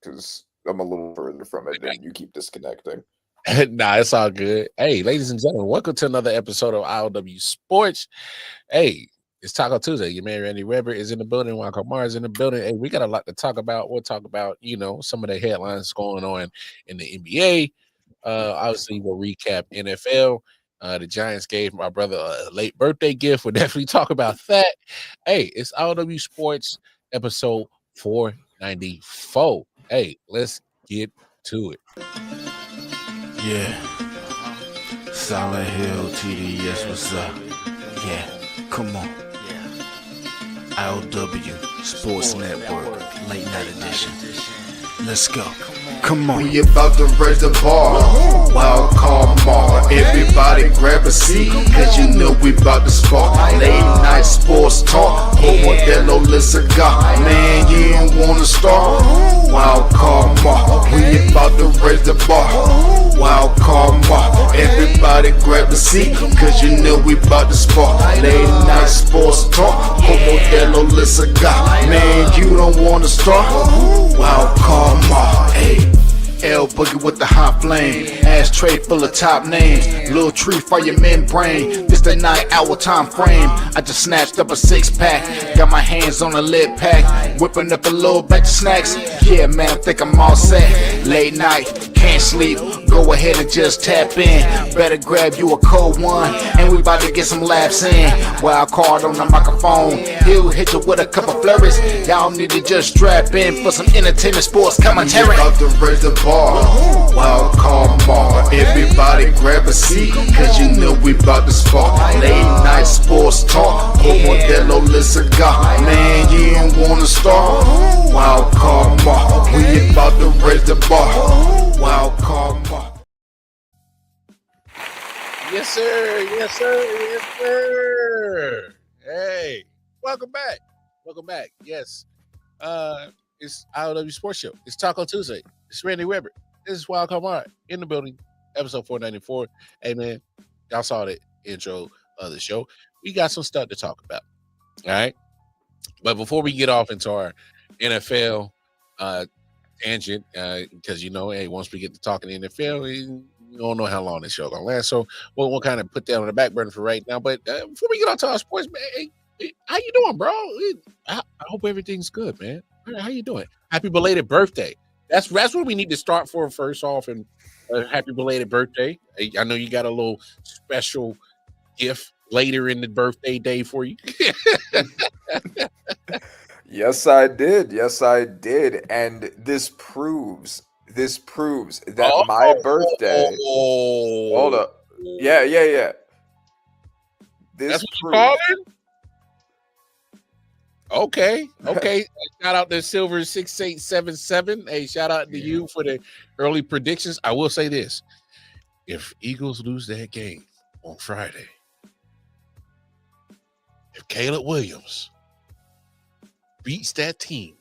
because I'm a little further from it and you keep disconnecting. Nah, it's all good. Hey, ladies and gentlemen, welcome to another episode of I.O.W Sports. Hey, it's Taco Tuesday. Your man Randy Weber is in the building. Juan Kamara is in the building. Hey, we got a lot to talk about. We'll talk about, some of the headlines going on in the NBA. Obviously, we'll recap NFL. The Giants gave my brother a late birthday gift. We'll definitely talk about that. Hey, it's I.O.W Sports episode 494. Hey, let's get to it. Yeah. Silent Hill TDS, what's up? Yeah, come on. I.O.W Sports Network, late night edition. Let's go. Come on. We about to raise the bar. Wild card mark. Everybody grab a seat, cause you know we about to spark. Late night sports talk. Modelo Le Cigar. Man, you don't wanna start. Wild card mark. We about to raise the bar. Wild card mark. Everybody grab a seat, cause you know we about to spark. Late night sports talk. Modelo Le Cigar. Man, you don't wanna start. Wild card mark. Hey. L Boogie with the hot flame, ashtray full of top names, little tree for your membrane. This the 9-hour time frame. I just snatched up a 6-pack, got my hands on a lid pack, whipping up a little batch of snacks. Yeah, man, I think I'm all set. Late night, can't sleep, go ahead and just tap in. Better grab you a cold one, and we about to get some laps in. Wild card on the microphone, he'll hit you with a couple flurries. Y'all need to just strap in for some entertainment sports commentary. We about to raise the bar. Wild card mark. Everybody grab a seat, cause you know we about to spark. Late night sports talk. Modelo Le Cigar. Man, you don't wanna start. Wild card mark. We about to raise the bar. Wild card mark. Yes, sir. Yes, sir. Yes, sir. Hey, welcome back. Welcome back. Yes. It's I.O.W Sports Show. It's Taco Tuesday. It's Randy Weber. This is Wild Kamara in the building, episode 494. Hey, man, y'all saw the intro of the show. We got some stuff to talk about. All right. But before we get off into our NFL tangent, because, hey, once we get to talking NFL, we don't know how long this show going to last. So we'll kind of put that on the back burner for right now. But before we get on to our sports, man, hey, how you doing, bro? I hope everything's good, man. How you doing? Happy belated birthday. That's what we need to start for first off, and happy belated birthday. I know you got a little special gift later in the birthday day for you. Yes, I did. Yes, I did. And this proves that my birthday. Hold up. Yeah. That's what you call it? Okay. Shout out to Silver 6877. Hey, shout out to you for the early predictions. I will say this: if Eagles lose that game on Friday, if Caleb Williams beats that team,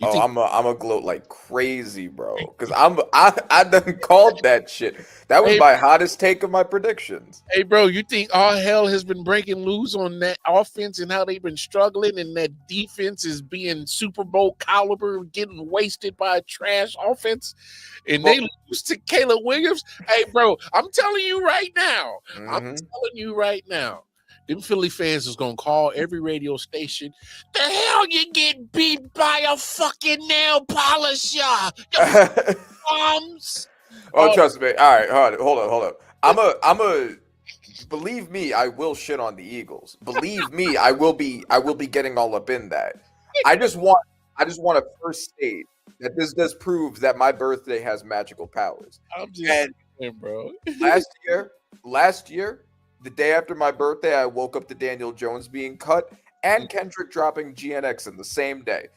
I'm a gloat like crazy, bro. Because I done called that shit. That was my hottest take of my predictions. Hey, bro, you think all hell has been breaking loose on that offense and how they've been struggling, and that defense is being Super Bowl caliber, getting wasted by a trash offense, and they lose to Caleb Williams? Hey, bro, I'm telling you right now. Them Philly fans is gonna call every radio station. The hell you get beat by a fucking nail polisher? Bombs. Trust me. All right, hold up. I'm a believe me, I will shit on the Eagles. Believe me, I will be getting all up in that. I just want to first state that this does prove that my birthday has magical powers. I'm just saying, bro. last year, the day after my birthday, I woke up to Daniel Jones being cut and Kendrick dropping GNX in the same day.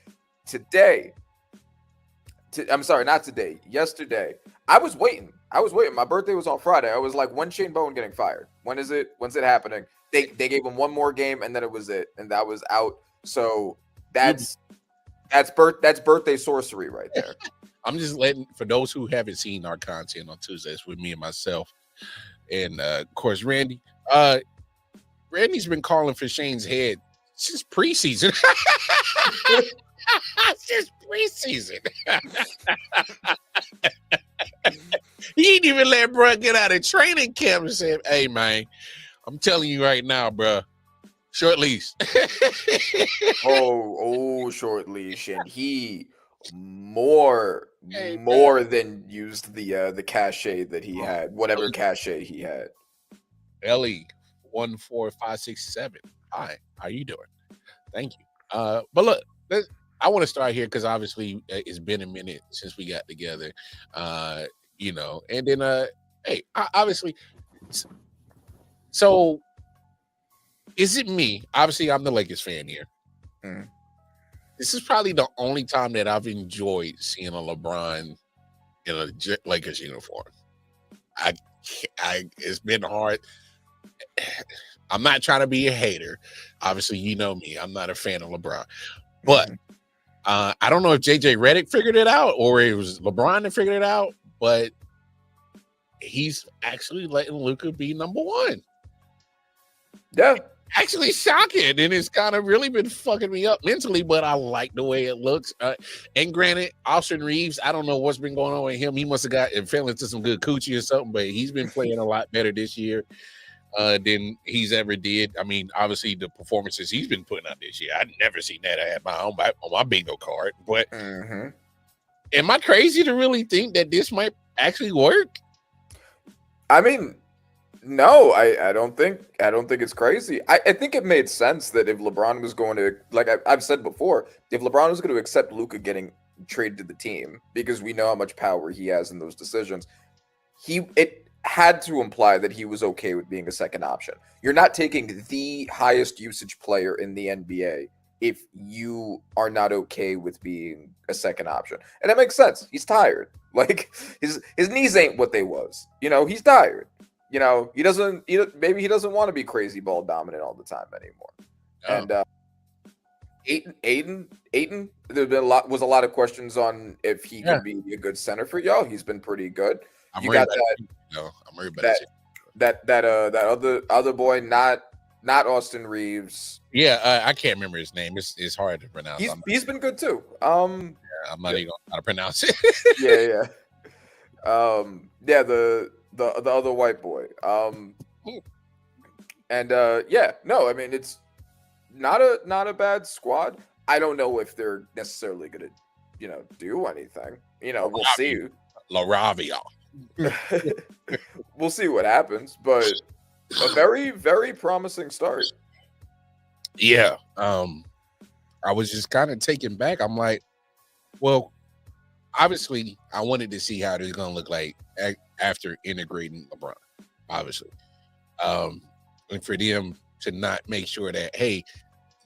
Yesterday, I was waiting. My birthday was on Friday. I was like, when's Shane Bowen getting fired? When's it happening? They gave him one more game and then it was it. And that was out. So that's birthday sorcery right there. I'm just letting, for those who haven't seen our content on Tuesdays with me and myself, and of course, Randy. Randy's been calling for Shane's head since preseason. It's just preseason. He ain't even let bro get out of training camp and say, "Hey man, I'm telling you right now, bro, short lease." Short leash, and he more Hey, than used the cachet that he had, whatever cachet he had. Ellie 14567. Hi, how you doing? Thank you. But look, I want to start here because obviously it's been a minute since we got together. You know, and then hey, obviously, so is it me? Obviously, I'm the Lakers fan here. Mhm. This is probably the only time that I've enjoyed seeing a LeBron in a Lakers uniform. It's been hard. I'm not trying to be a hater. Obviously, you know me. I'm not a fan of LeBron. But I don't know if JJ Redick figured it out or it was LeBron that figured it out, but he's actually letting Luka be number one. Yeah. Actually shocking, and it's kind of really been fucking me up mentally, but I like the way it looks. And granted, Austin Reeves, I don't know what's been going on with him. He must have got fell into some good coochie or something, but he's been playing a lot better this year than he's ever did. I mean, obviously the performances he's been putting out this year, I'd never seen that. I had on my bingo card. But am I crazy to really think that this might actually work? I mean, no, I don't think it's crazy. I think it made sense that if LeBron was going to, like I've said before, if LeBron was going to accept Luka getting traded to the team, because we know how much power he has in those decisions, it had to imply that he was okay with being a second option. You're not taking the highest usage player in the NBA if you are not okay with being a second option. And that makes sense. He's tired. Like his knees ain't what they was. You know, he's tired. You know, maybe he doesn't want to be crazy ball dominant all the time anymore. Oh. And Ayton, there's been a lot of questions on if he can be a good center for y'all. He's been pretty good. I'm worried about that other boy, not Austin Reeves. Yeah, I can't remember his name. It's hard to pronounce. He's been good too. I'm not even gonna how to pronounce it. yeah. The other white boy. No, I mean it's not a bad squad. I don't know if they're necessarily gonna, do anything. We'll see. LaRavia. We'll see what happens, but a very, very promising start. Yeah. I was just kind of taken back. I'm like, well, obviously, I wanted to see how it's going to look like after integrating LeBron, obviously. And for them to not make sure that, hey,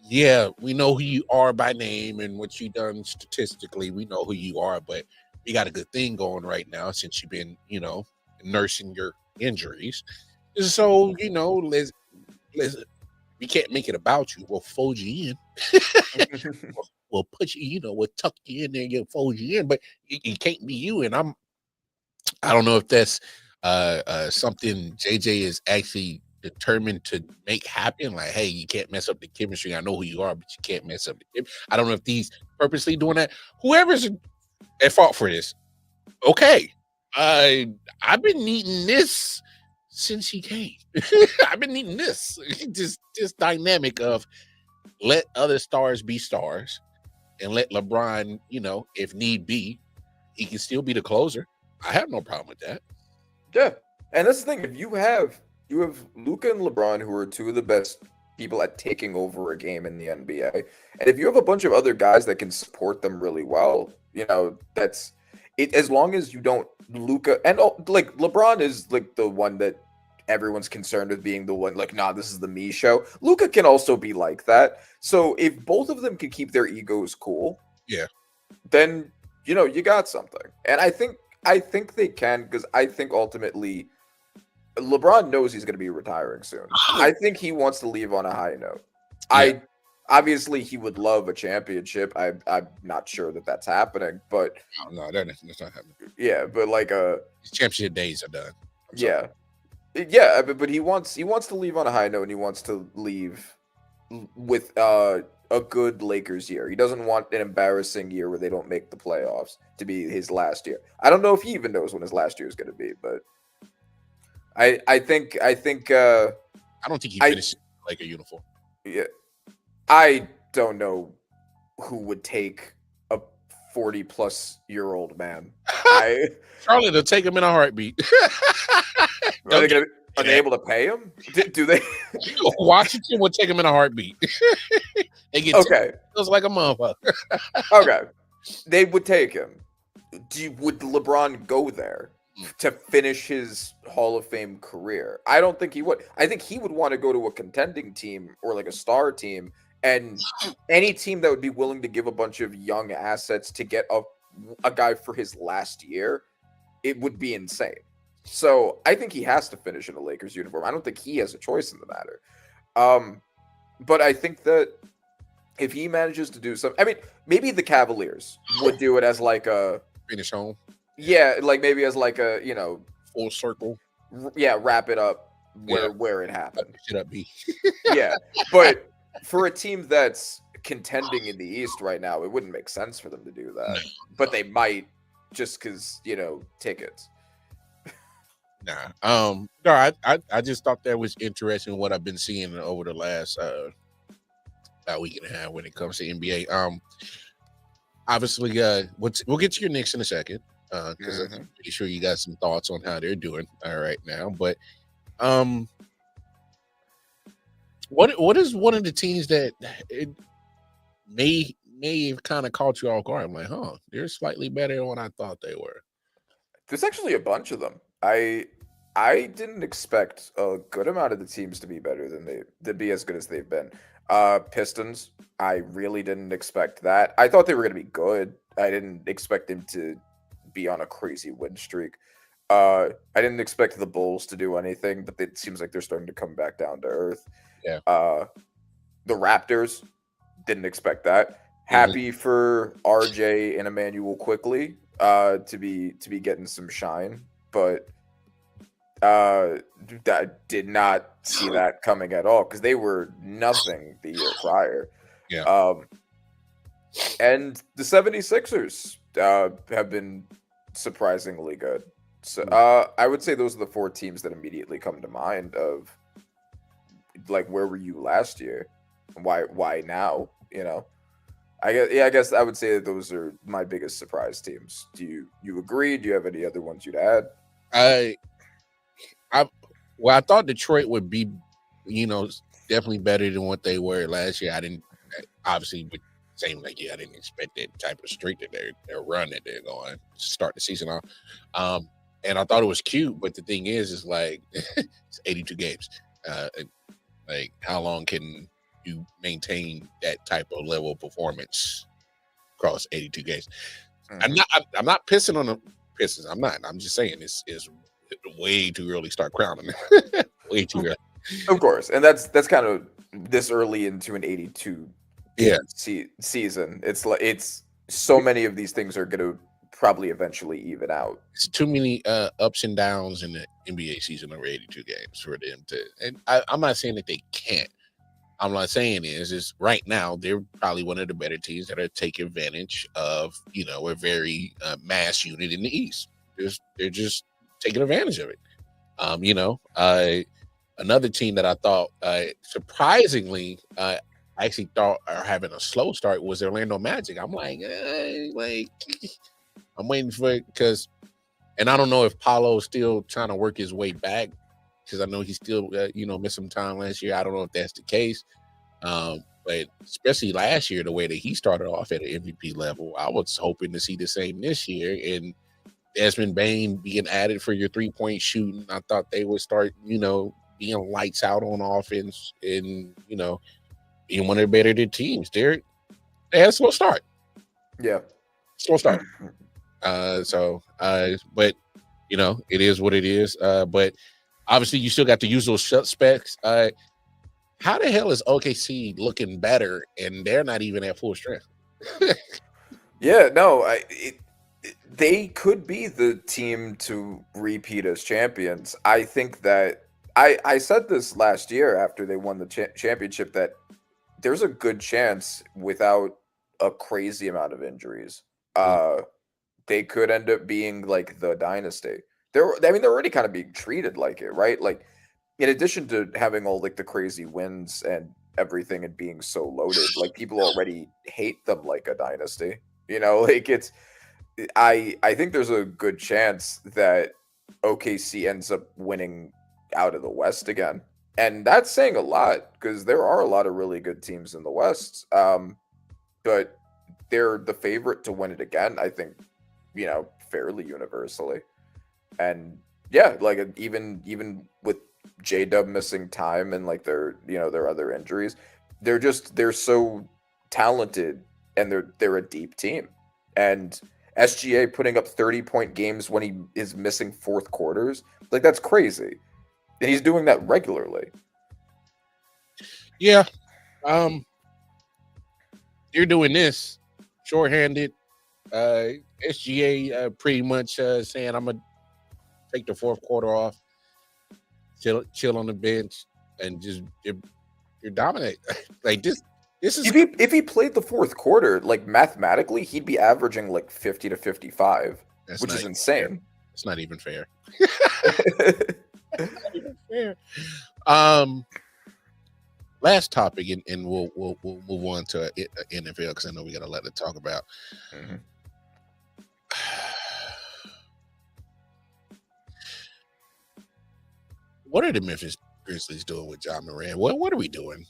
yeah, we know who you are by name and what you've done statistically. We know who you are, but we got a good thing going right now since you've been, nursing your injuries. So, let's we can't make it about you. We'll fold you in. We'll put you, we'll tuck you in there, you'll fold you in, but it can't be you. And I don't know if that's something JJ is actually determined to make happen. Like, hey, you can't mess up the chemistry. I know who you are, but you can't mess up the chemistry. I don't know if he's purposely doing that. Whoever's at fault for this, okay. I've been needing this since he came. I've been needing this. This dynamic of let other stars be stars and let LeBron, if need be, he can still be the closer. I have no problem with that. Yeah. And that's the thing. If you have Luka and LeBron, who are two of the best people at taking over a game in the NBA, and if you have a bunch of other guys that can support them really well, that's it. As long as you don't Luka and like LeBron is like the one that everyone's concerned with being the one like, nah, this is the me show. Luka can also be like that. So if both of them can keep their egos cool, then you got something. And I think they can, because I think ultimately LeBron knows he's going to be retiring soon. I think he wants to leave on a high note. Yeah. Obviously he would love a championship. I'm not sure that that's happening, but no, that's not happening. Yeah, but like his championship days are done. Yeah, but he wants to leave on a high note, and he wants to leave with a a good Lakers year. He doesn't want an embarrassing year where they don't make the playoffs to be his last year. I don't know if he even knows when his last year is going to be, but I think I don't think he finished like a uniform. yeah, I don't know who would take a 40-plus-year-old man. Charlotte will take him in a heartbeat. Are they able to pay him? Do they? Washington would take him in a heartbeat. They get feels like a motherfucker. Okay, they would take him. Would LeBron go there to finish his Hall of Fame career? I don't think he would. I think he would want to go to a contending team or like a star team, and any team that would be willing to give a bunch of young assets to get a guy for his last year. It would be insane. So I think he has to finish in a Lakers uniform. I don't think he has a choice in the matter. But I think that if he manages to do something, I mean, maybe the Cavaliers would do it as like a finish home. Yeah, like maybe as like a full circle. Yeah, wrap it up where it happened. Shut up, B. Yeah, but for a team that's contending in the East right now, it wouldn't make sense for them to do that. But they might, just because tickets. Nah. No, I just thought that was interesting what I've been seeing over the last about week and a half when it comes to NBA. Obviously, we'll get to your Knicks in a second because I'm pretty sure you got some thoughts on how they're doing right now. But what is one of the teams that it may have kind of caught you off guard? I'm like, they're slightly better than what I thought they were. There's actually a bunch of them. I didn't expect a good amount of the teams to be better than to be as good as they've been. Pistons, I really didn't expect that. I thought they were going to be good. I didn't expect them to be on a crazy win streak. I didn't expect the Bulls to do anything, but it seems like they're starting to come back down to earth. Yeah. The Raptors, didn't expect that. Happy for RJ and Emmanuel quickly to be getting some shine, but I did not see that coming at all because they were nothing the year prior. Yeah. And the 76ers have been surprisingly good. So I would say those are the four teams that immediately come to mind of like, where were you last year? Why now? I guess I would say that those are my biggest surprise teams. Do you agree? Do you have any other ones you'd add? I thought Detroit would be, definitely better than what they were last year. I didn't, obviously, with same like I didn't expect that type of streak that they're run that they're going to start the season off. And I thought it was cute, but the thing is like it's 82 games. Like, how long can you maintain that type of level of performance across 82 games? I'm not pissing on the Pistons. I'm not. I'm just saying it's way too early to start crowning. Way too early. Of course, and that's kind of this early into an 82 season. It's like so many of these things are going to probably eventually even out. It's too many ups and downs in the NBA season over 82 games for them to. And I'm not saying that they can't. I'm not saying is right now they're probably one of the better teams that are taking advantage of a very mass unit in the East. They're just taking advantage of it. Another team that I thought surprisingly I actually thought are having a slow start was Orlando Magic. I'm like I'm waiting for it because, and I don't know if Paolo's still trying to work his way back because I know he still missed some time last year. I don't know if that's the case, but especially last year, the way that he started off at an MVP level, I was hoping to see the same this year. And Desmond Bane being added for your 3-point shooting, I thought they would start being lights out on offense and being one of the better teams. They had a slow start. Yeah, slow start. But it is what it is. But obviously, you still got to use those specs. How the hell is OKC looking better and they're not even at full strength? Yeah, no, they could be the team to repeat as champions. I think that I said this last year after they won the championship that there's a good chance without a crazy amount of injuries, they could end up being like the dynasty. They're already kind of being treated like it, right? Like, in addition to having all like the crazy wins and everything and being so loaded, like people already hate them like a dynasty. Like I think there's a good chance that OKC ends up winning out of the West again. And that's saying a lot because there are a lot of really good teams in the West. But they're the favorite to win it again, I think, fairly universally. And yeah, like even with J-Dub missing time and like their other injuries, they're so talented and they're a deep team. And SGA putting up 30-point games when he is missing fourth quarters, like that's crazy. And he's doing that regularly. Yeah. You're doing this shorthanded. SGA pretty much saying I'm gonna take the fourth quarter off, chill on the bench, and just you're dominate. Like this is if he played the fourth quarter, like mathematically, he'd be averaging like 50 to 55, which is insane. Fair. It's not even fair. Not even fair. Last topic, and we'll move on to NFL because I know we got a lot to talk about. Mm-hmm. What are the Memphis Grizzlies doing with John Moran? What are we doing?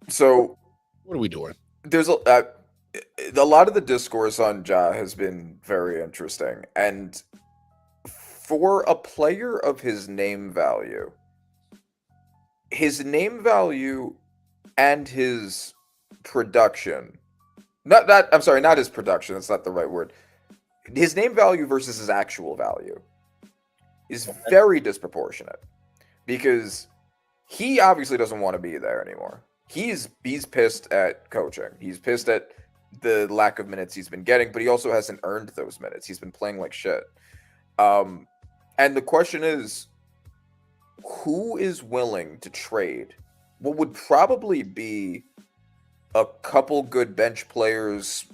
So, what are we doing? There's a lot of the discourse on Ja has been very interesting, and for a player of his name value and his production, not his production, that's not the right word. His name value versus his actual value is very disproportionate because he obviously doesn't want to be there anymore. He's pissed at coaching. He's pissed at the lack of minutes he's been getting, but he also hasn't earned those minutes. He's been playing like shit. And the question is, who is willing to trade what would probably be a couple good bench players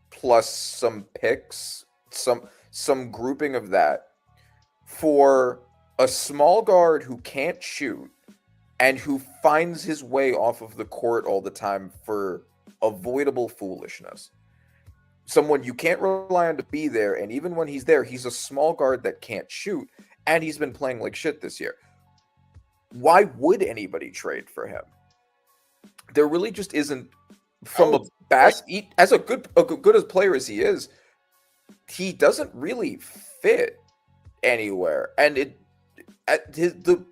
plus some picks, some grouping of that, for a small guard who can't shoot and who finds his way off of the court all the time for avoidable foolishness? Someone you can't rely on to be there, and even when he's there, he's a small guard that can't shoot, and he's been playing like shit this year. Why would anybody trade for him? There really just isn't. From as good as player as he is, he doesn't really fit anywhere, and the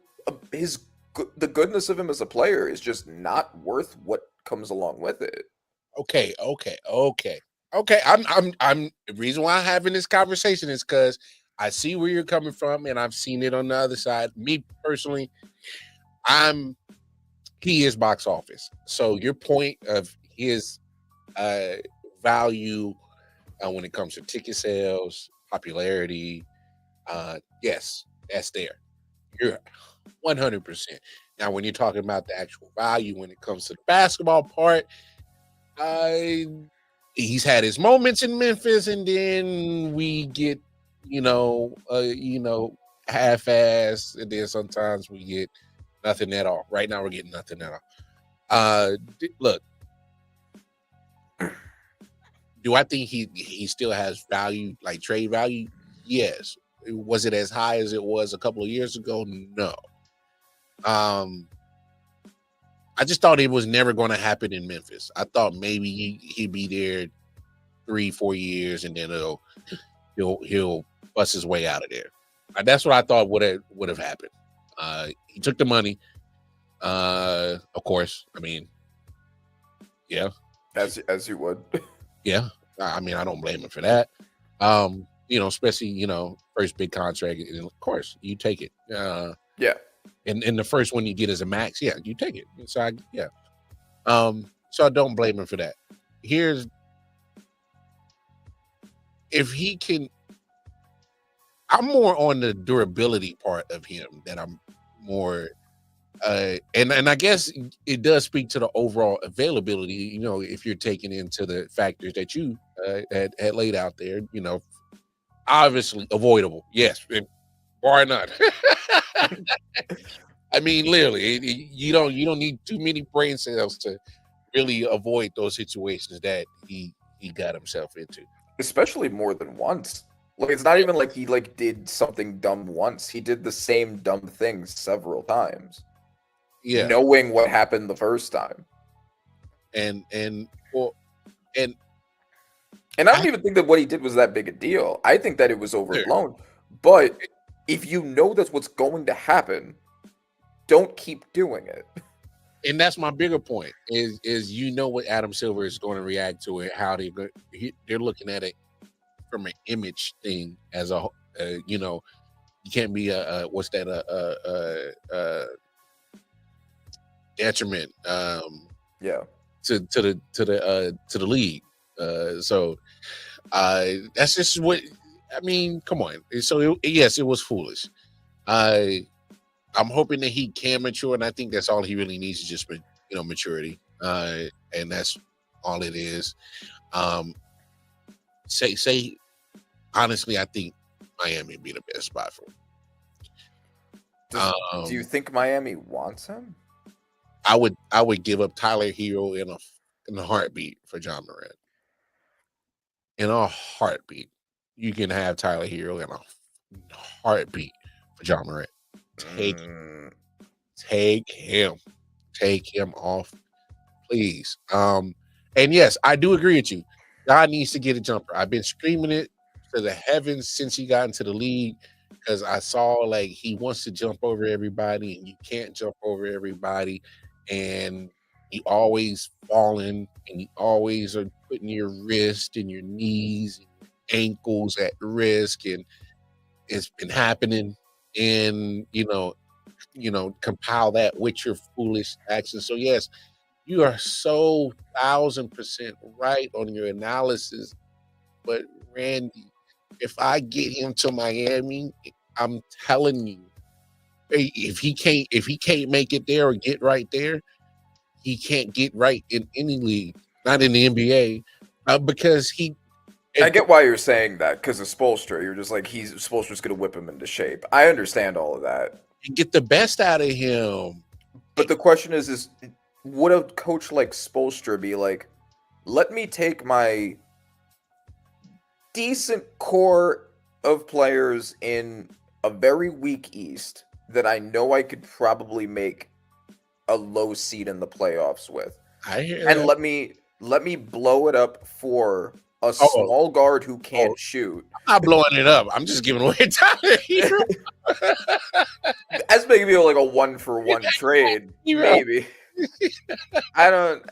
goodness of him as a player is just not worth what comes along with it. Okay. I'm the reason why I'm having this conversation is because I see where you're coming from, and I've seen it on the other side. Me personally, he is box office. So your point of his value when it comes to ticket sales, popularity, yes, that's there. You're 100%. Now, when you're talking about the actual value, when it comes to the basketball part, he's had his moments in Memphis, and then we get, half-ass, and then sometimes we get nothing at all. Right now, we're getting nothing at all. Look, do I think he still has value, like trade value? Yes. Was it as high as it was a couple of years ago? No. I just thought it was never going to happen in Memphis. I thought maybe he'd be there 3-4 years, and then he'll bust his way out of there. That's what I thought would have happened. He took the money, of course. I mean, yeah, as you would. Yeah, I mean, I don't blame him for that. Especially first big contract, and of course you take it. Yeah. And the first one you get is a max. Yeah, you take it. So so I don't blame him for that. If he can, I'm more on the durability part of him that I'm more And I guess it does speak to the overall availability. You know, if you're taking into the factors that you had laid out there, you know, obviously avoidable. Yes, bar none. I mean, literally, you don't need too many brain cells to really avoid those situations that he got himself into. Especially more than once. Like it's not even like he like did something dumb once. He did the same dumb thing several times, Yeah, knowing what happened the first time. well, and And I don't even think that what he did was that big a deal. I think that it was overblown. But if you know that's what's going to happen, don't keep doing it. and that's my bigger point is you know what Adam Silver is going to react to it, how they're looking at it from an image thing as a you know, you can't be a what's that detriment Yeah. to the league. So that's just what I mean. Come on. So yes, it was foolish. I'm hoping that he can mature, and I think that's all he really needs is just maturity. And that's all it is. Say honestly, I think Miami would be the best spot for him. Do you think Miami wants him? I would give up Tyler Hero in a heartbeat for John Morant. In a heartbeat, you can have Tyler Hero in a heartbeat for John Morant. Take him off, please. And yes, I do agree with you. God needs to get a jumper. I've been screaming it to the heavens since he got into the league because I saw like he wants to jump over everybody, and you can't jump over everybody, and you always falling, and you always are putting your wrist and your knees and your ankles at risk, and it's been happening. And compile that with your foolish actions. So yes, you are so 1,000% right on your analysis. But Randy, if I get him to Miami, I'm telling you, if he can't make it there or get right there, he can't get right in any league, not in the NBA, because he. I get why you're saying that because of Spoelstra. You're just like Spoelstra's going to whip him into shape. I understand all of that. You get the best out of him. But the question is would a coach like Spoelstra be like, let me take my decent core of players in a very weak East that I know I could probably make a low seed in the playoffs with, and let me blow it up for a small guard who can't shoot. I'm not blowing it up. I'm just giving away Tyler Hero. That's maybe like a 1-for-1 trade, maybe. I don't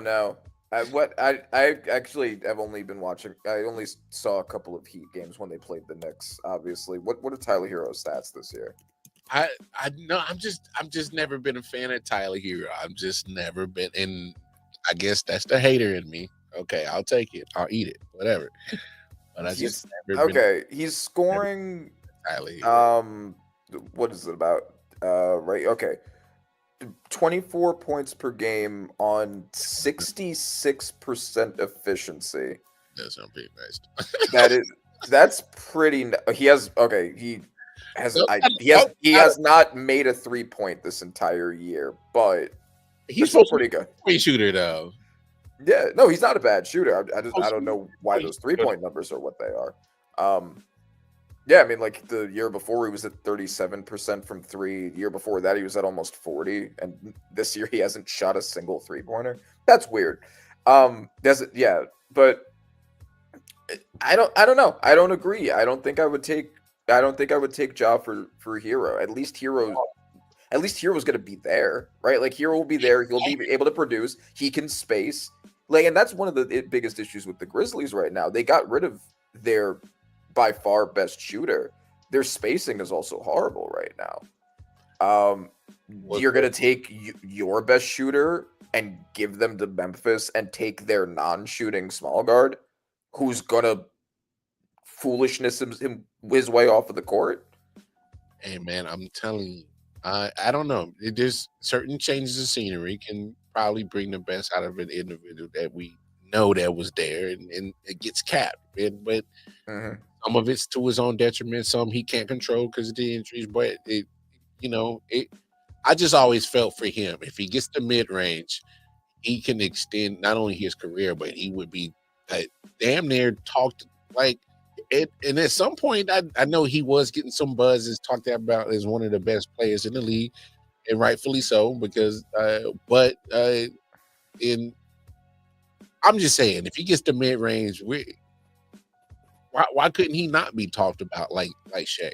know. I actually have only been watching. I only saw a couple of Heat games when they played the Knicks. Obviously, what are Tyler Hero's stats this year? I know. I'm just never been a fan of Tyler Hero. I've just never been, and I guess that's the hater in me. Okay, I'll take it. I'll eat it. Whatever. But I just never been. He's scoring. Tyler. What is it about? Right. Okay. 24 points per game on 66% efficiency. That's not pretty nice. That's pretty. He has not made a 3-point this entire year, but he's still pretty good. Great shooter though. Yeah, no, he's not a bad shooter. I don't know why those 3-point numbers are what they are. Yeah, I mean, like the year before he was at 37% from three. The year before that he was at almost 40, and this year he hasn't shot a single 3-pointer. That's weird. But I don't know. I don't agree. I don't think I would take Ja for Hero. At least Hero's going to be there, right? Like Hero will be there. He'll be able to produce. He can space. Like, and that's one of the biggest issues with the Grizzlies right now. They got rid of their by far best shooter. Their spacing is also horrible right now. You're going to take your best shooter and give them to Memphis and take their non-shooting small guard who's going to foolishness his way off of the court. Hey, man, I'm telling you, I don't know. There's certain changes of scenery can probably bring the best out of an individual that we know that was there, and it gets capped. But Mhm. some of it's to his own detriment. Some he can't control because of the injuries. But it. I just always felt for him if he gets to mid range, he can extend not only his career, but he would be damn near talked like it. And at some point, I know he was getting some buzz, is talked about as one of the best players in the league, and rightfully so. Because, in I'm just saying, if he gets to mid range, why couldn't he not be talked about like Shea?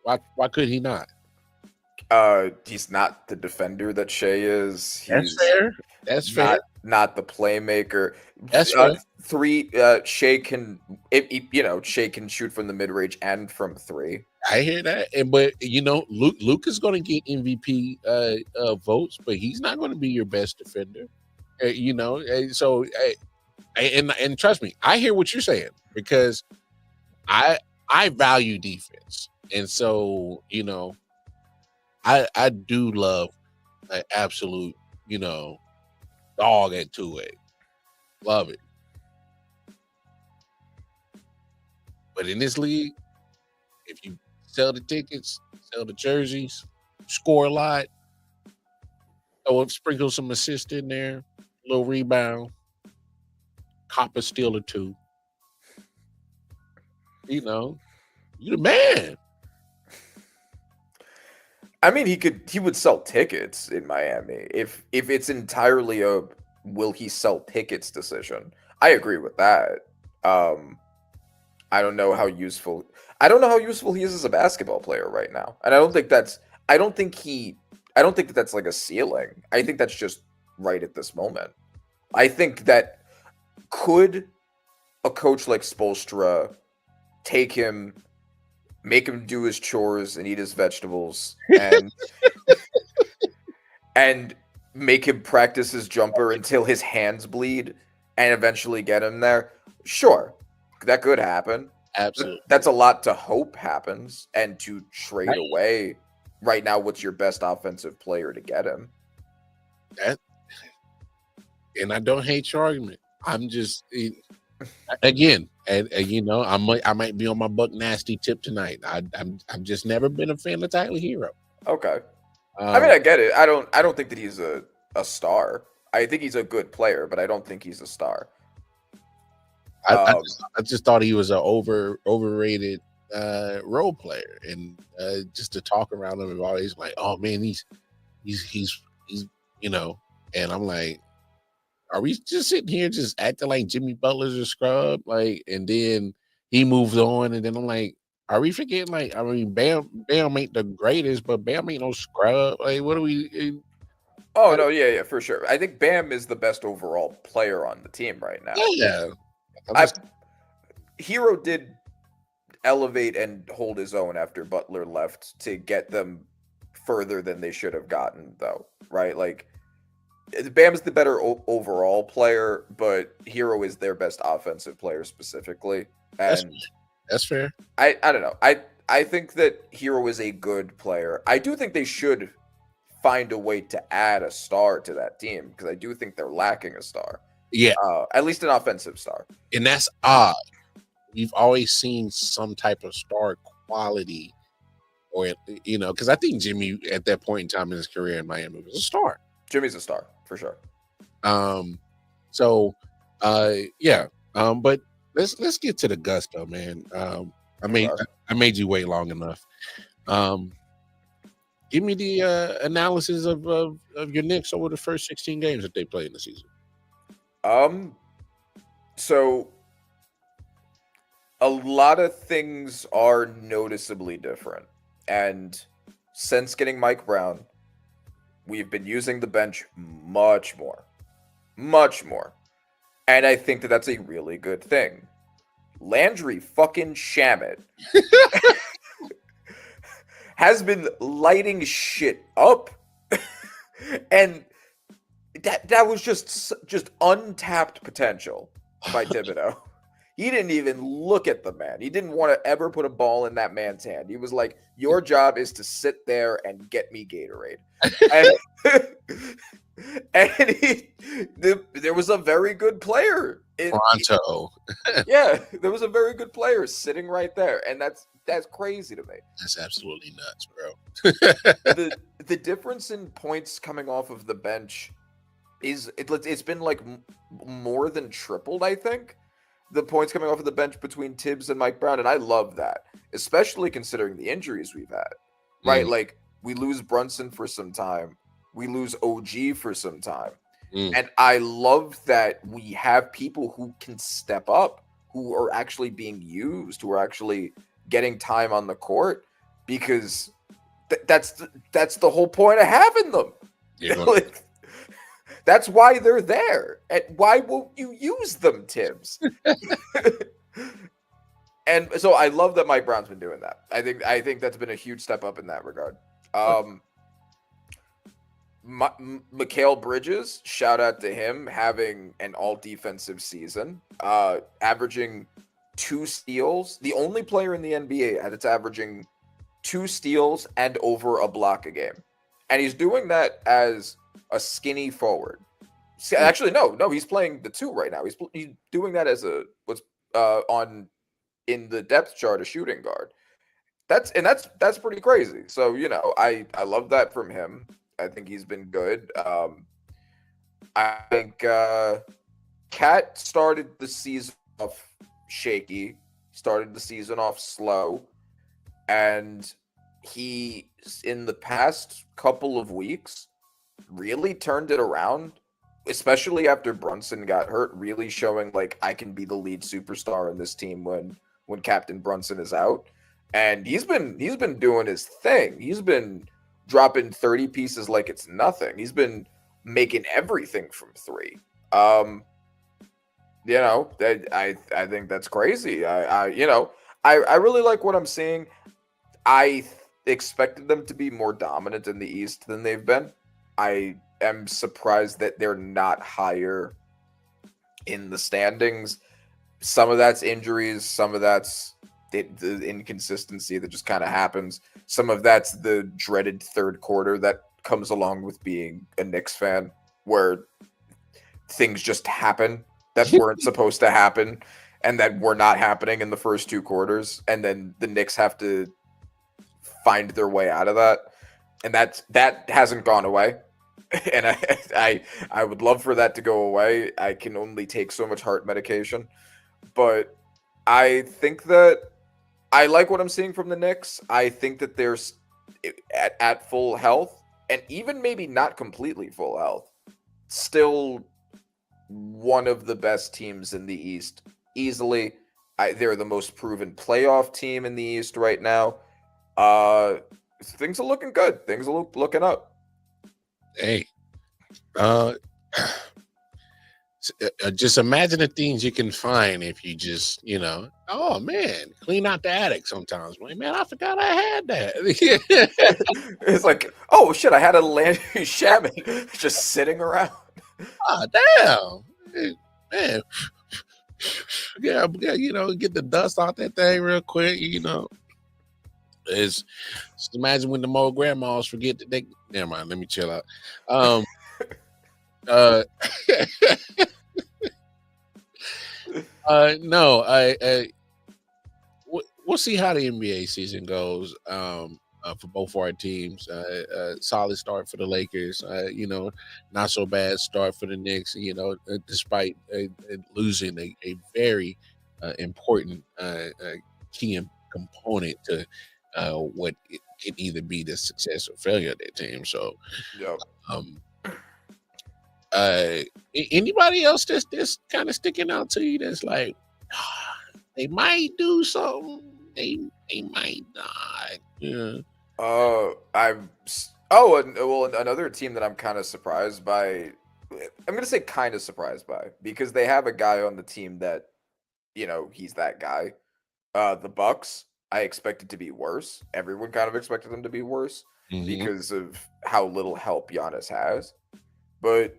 Why could he not? He's not the defender that Shea is. That's He's fair. That's fair. not the playmaker. That's fair. Shea can Shea can shoot from the mid range and from three. I hear that, but Luke is going to get MVP votes, but he's not going to be your best defender. So and trust me, I hear what you're saying because I value defense, and so I do love an absolute dog at 2A. Love it. But in this league, if you sell the tickets, sell the jerseys, score a lot, sprinkle some assist in there, little rebound, cop a steal or two. You the man. I mean, he would sell tickets in Miami if it's entirely a will he sell tickets decision. I agree with that. I don't know how useful he is as a basketball player right now, and I don't think that's like a ceiling. I think that's just right at this moment. I think that could a coach like Spoelstra take him, make him do his chores and eat his vegetables, and and make him practice his jumper until his hands bleed, and eventually get him there. Sure, that could happen. Absolutely. That's a lot to hope happens, and to trade away right now what's your best offensive player to get him. And I don't hate your argument. I'm just again, and I might be on my Buck Nasty tip tonight. I've just never been a fan of Tyler Hero. Okay. I mean, I get it. I don't think that he's a star. I think he's a good player, but I don't think he's a star. I just thought he was an overrated role player, and just to talk around him and always like, oh man, he's and I'm like, are we just sitting here just acting like Jimmy Butler's a scrub? Like, and then he moves on, and then I'm like, are we forgetting? Like, I mean, Bam ain't the greatest, but Bam ain't no scrub. Like, what do we? Oh no, yeah, for sure. I think Bam is the best overall player on the team right now. Yeah. Hero did elevate and hold his own after Butler left to get them further than they should have gotten, though, right? Like, Bam's the better overall player, but Hero is their best offensive player specifically. And that's fair. I don't know. I think that Hero is a good player. I do think they should find a way to add a star to that team, because I do think they're lacking a star. Yeah. At least an offensive star. And that's odd. We've always seen some type of star quality, or because I think Jimmy at that point in time in his career in Miami was a star. Jimmy's a star for sure. But let's get to the gusto, man. I made you wait long enough. Give me the analysis of your Knicks over the first 16 games that they played in the season. So a lot of things are noticeably different, and since getting Mike Brown, we've been using the bench much more, and I think that that's a really good thing. Landry fucking Shamet has been lighting shit up, and that was just untapped potential by Thibodeau. He didn't even look at the man. He didn't want to ever put a ball in that man's hand. He was like, "Your job is to sit there and get me Gatorade." There was a very good player. Toronto. Yeah, there was a very good player sitting right there, and that's crazy to me. That's absolutely nuts, bro. The difference in points coming off of the bench is it's been like more than tripled, I think. The points coming off of the bench between Tibbs and Mike Brown, and I love that, especially considering the injuries we've had. Right, like we lose Brunson for some time, we lose OG for some time, and I love that we have people who can step up, who are actually being used, who are actually getting time on the court, because that's the whole point of having them. Yeah. Like, that's why they're there. And why won't you use them, Tibbs? And so I love that Mike Brown's been doing that. I think that's been a huge step up in that regard. Mikal Bridges, shout out to him, having an all-defensive season, averaging 2 steals. The only player in the NBA that's averaging 2 steals and over a block a game. And he's doing that as a skinny forward. Actually, no, he's playing the 2 right now. He's doing that as in the depth chart, a shooting guard. That's pretty crazy. So, I love that from him. I think he's been good. I think Cat started the season off shaky, started the season off slow, and he, in the past couple of weeks, really turned it around, especially after Brunson got hurt, really showing like, I can be the lead superstar in this team when Captain Brunson is out. And he's been doing his thing. He's been dropping 30 pieces like it's nothing. He's been making everything from 3. I think that's crazy. I really like what I'm seeing. I expected them to be more dominant in the East than they've been. I am surprised that they're not higher in the standings. Some of that's injuries, some of that's the inconsistency that just kind of happens. Some of that's the dreaded third quarter that comes along with being a Knicks fan, where things just happen that weren't supposed to happen and that were not happening in the first 2 quarters, and then the Knicks have to find their way out of that, and that hasn't gone away. And I would love for that to go away. I can only take so much heart medication, but I think that I like what I'm seeing from the Knicks. I think that they're at full health, and even maybe not completely full health, still one of the best teams in the East, easily. They're the most proven playoff team in the East right now. Things are looking good. Things are looking up. Hey, just imagine the things you can find if you just, oh man, clean out the attic sometimes. Like, man, I forgot I had that. It's like, oh shit, I had a Landry Shaman just sitting around. Oh, damn. Man. Yeah, get the dust out that thing real quick, Just imagine when the more grandmas forget that they. Never mind. Let me chill out. No. We'll see how the NBA season goes. For both our teams, solid start for the Lakers. Not so bad start for the Knicks. Despite losing a very important key component to what it can either be the success or failure of their team. So, anybody else that's kind of sticking out to you that's like, they might do something, they might not. Yeah. Another team that I'm kind of surprised by. I'm gonna say kind of surprised by, because they have a guy on the team that, he's that guy. The Bucks, I expected to be worse. Everyone kind of expected them to be worse because of how little help Giannis has. But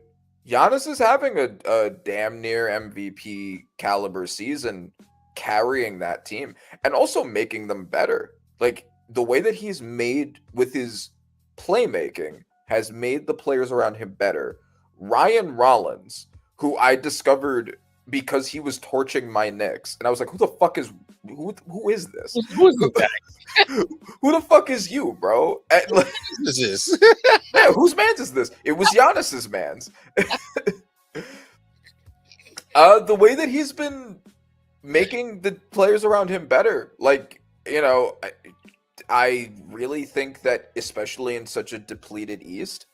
Giannis is having a damn near MVP caliber season carrying that team and also making them better. Like the way that he's made with his playmaking has made the players around him better. Ryan Rollins, who I discovered because he was torching my Knicks, and I was like, who is this? Who's the guy? Who the fuck is you, bro? And, like, What is this? yeah, whose man's is this? It was Giannis's man's. The way that he's been making the players around him better, like, you know, I really think that, especially in such a depleted East,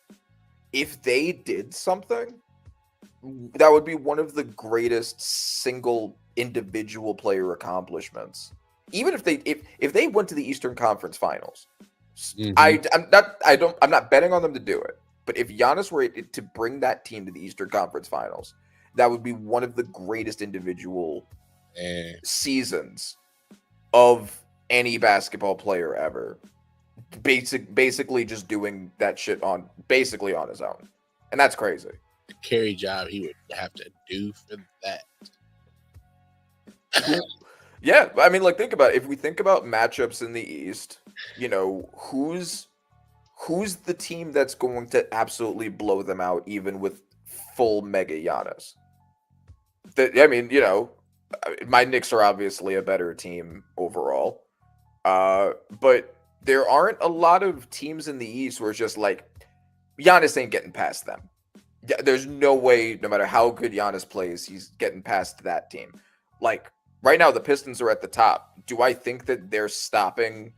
if they did something, that would be one of the greatest single individual player accomplishments. Even if they went to the Eastern Conference Finals, I'm not betting on them to do it. But if Giannis were to bring that team to the Eastern Conference Finals, that would be one of the greatest individual seasons of any basketball player ever. Basically just doing that shit on his own. And that's crazy. The carry job he would have to do for that. Yeah, I mean, like, think about it. If we think about matchups in the East, you know, who's the team that's going to absolutely blow them out, even with full mega Giannis? I mean, you know, my Knicks are obviously a better team overall, but there aren't a lot of teams in the East where it's just like Giannis ain't getting past them. There's no way, no matter how good Giannis plays, he's getting past that team. Like, right now, the Pistons are at the top. Do I think that they're stopping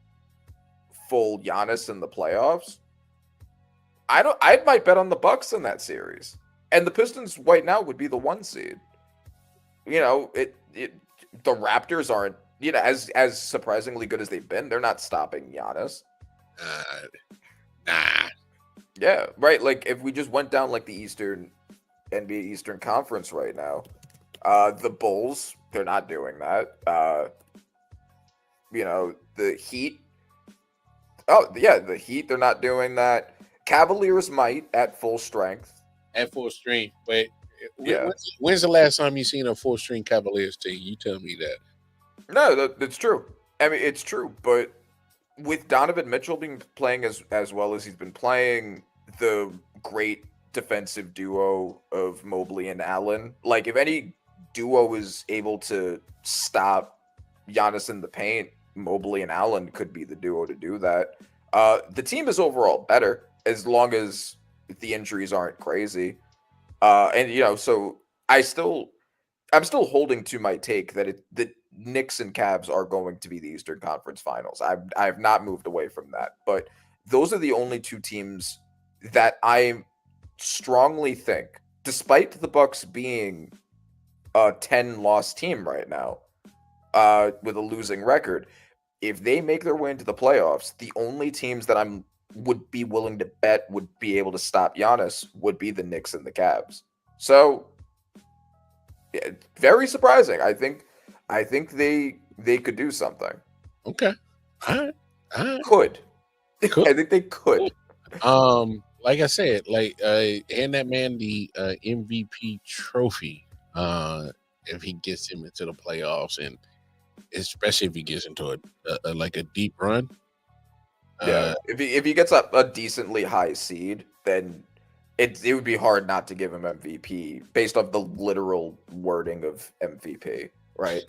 full Giannis in the playoffs? I might bet on the Bucks in that series. And the Pistons right now would be the 1 seed. You know, the Raptors aren't, you know, as surprisingly good as they've been, they're not stopping Giannis. Nah. Yeah, right. Like, if we just went down like the NBA Eastern Conference right now, the Bulls, they're not doing that. You know, the Heat. Oh, yeah, the Heat, they're not doing that. Cavaliers might at full strength. At full strength. Wait, Yeah. when's the last time you seen a full string Cavaliers team? You tell me that. No, that's true. I mean, it's true, but with Donovan Mitchell being playing as well as he's been playing, the great defensive duo of Mobley and Allen, like, if any duo is able to stop Giannis in the paint, Mobley and Allen could be the duo to do that. The team is overall better as long as the injuries aren't crazy. And you know, so I'm still holding to my take that the Knicks and Cavs are going to be the Eastern Conference Finals. I've not moved away from that, but those are the only two teams that I strongly think, despite the Bucks being a 10-loss team right now, with a losing record, if they make their way into the playoffs, the only teams that would be willing to bet would be able to stop Giannis would be the Knicks and the Cavs. So, yeah, very surprising. I think they could do something. Okay. All right. Could. Could. I think they could. Like I said, hand that man the MVP trophy if he gets him into the playoffs, and especially if he gets into a deep run. Yeah, if he gets a decently high seed, then it would be hard not to give him MVP based off the literal wording of MVP, right?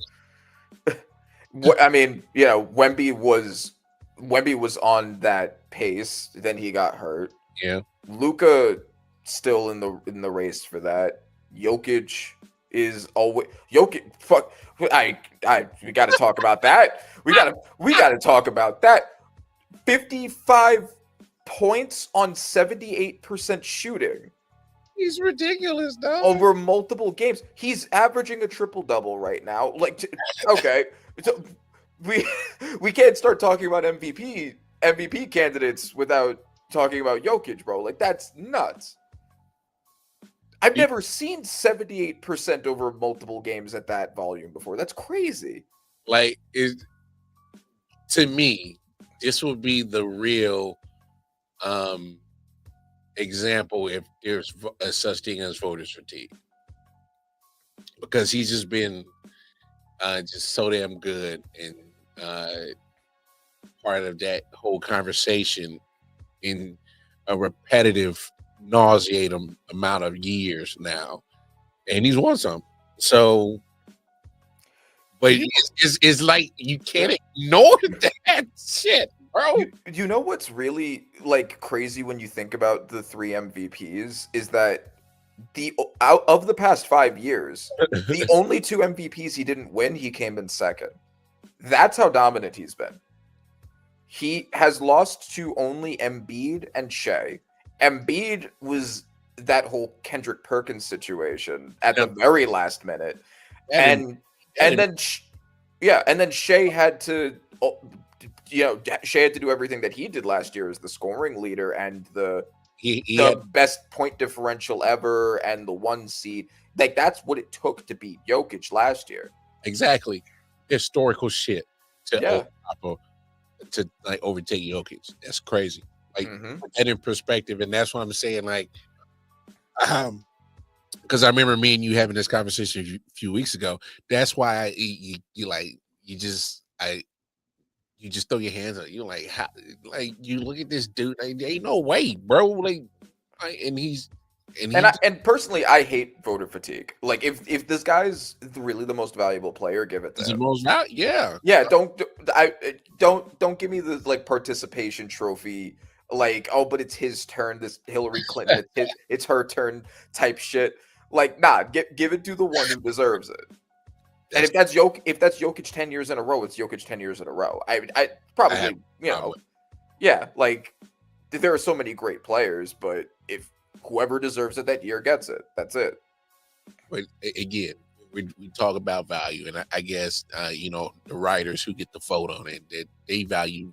I mean, you know, Wemby was on that pace, then he got hurt. Yeah, Luka still in the race for that. Jokic is always Jokic. Fuck, we got to talk about that. We got to talk about that. 55 points on 78% shooting. He's ridiculous, dog. Over multiple games. He's averaging a triple-double right now. Like, okay. So we can't start talking about MVP candidates without talking about Jokic, bro. Like, that's nuts. I've never seen 78% over multiple games at that volume before. That's crazy. Like, to me, this would be the real example if there's a such thing as voters fatigue, because he's just been just so damn good, and part of that whole conversation in a repetitive, nauseating amount of years now, and he's won some. So, but You- it's like you can't ignore that shit, bro. You know what's really like crazy when you think about the 3 MVPs is that out of the past 5 years, the only 2 MVPs he didn't win, he came in second. That's how dominant he's been. He has lost to only Embiid and Shea. Embiid was that whole Kendrick Perkins situation at the very last minute, and then Shea had to, Shea had to do everything that he did last year as the scoring leader and the best point differential ever and the 1 seed. Like that's what it took to beat Jokic last year. Exactly, historical shit to like overtake Jokic. That's crazy. Like put that in perspective, and that's what I'm saying. Like, because I remember me and you having this conversation a few weeks ago. That's why you just throw your hands up. You're like, how, like you look at this dude. Like, there ain't no way, bro. Like and personally, I hate voter fatigue. Like, if this guy's really the most valuable player, give it to him. The most valuable, yeah. Don't give me the like participation trophy. Like, oh, but it's his turn. This Hillary Clinton, it's her turn type shit. Like, nah, give it to the one who deserves it. And if that's Jokic 10 years in a row, it's Jokic 10 years in a row. I probably, yeah, like there are so many great players, but if whoever deserves it that year gets it, that's it. But again, we talk about value, and I guess the writers who get the vote on it, that they value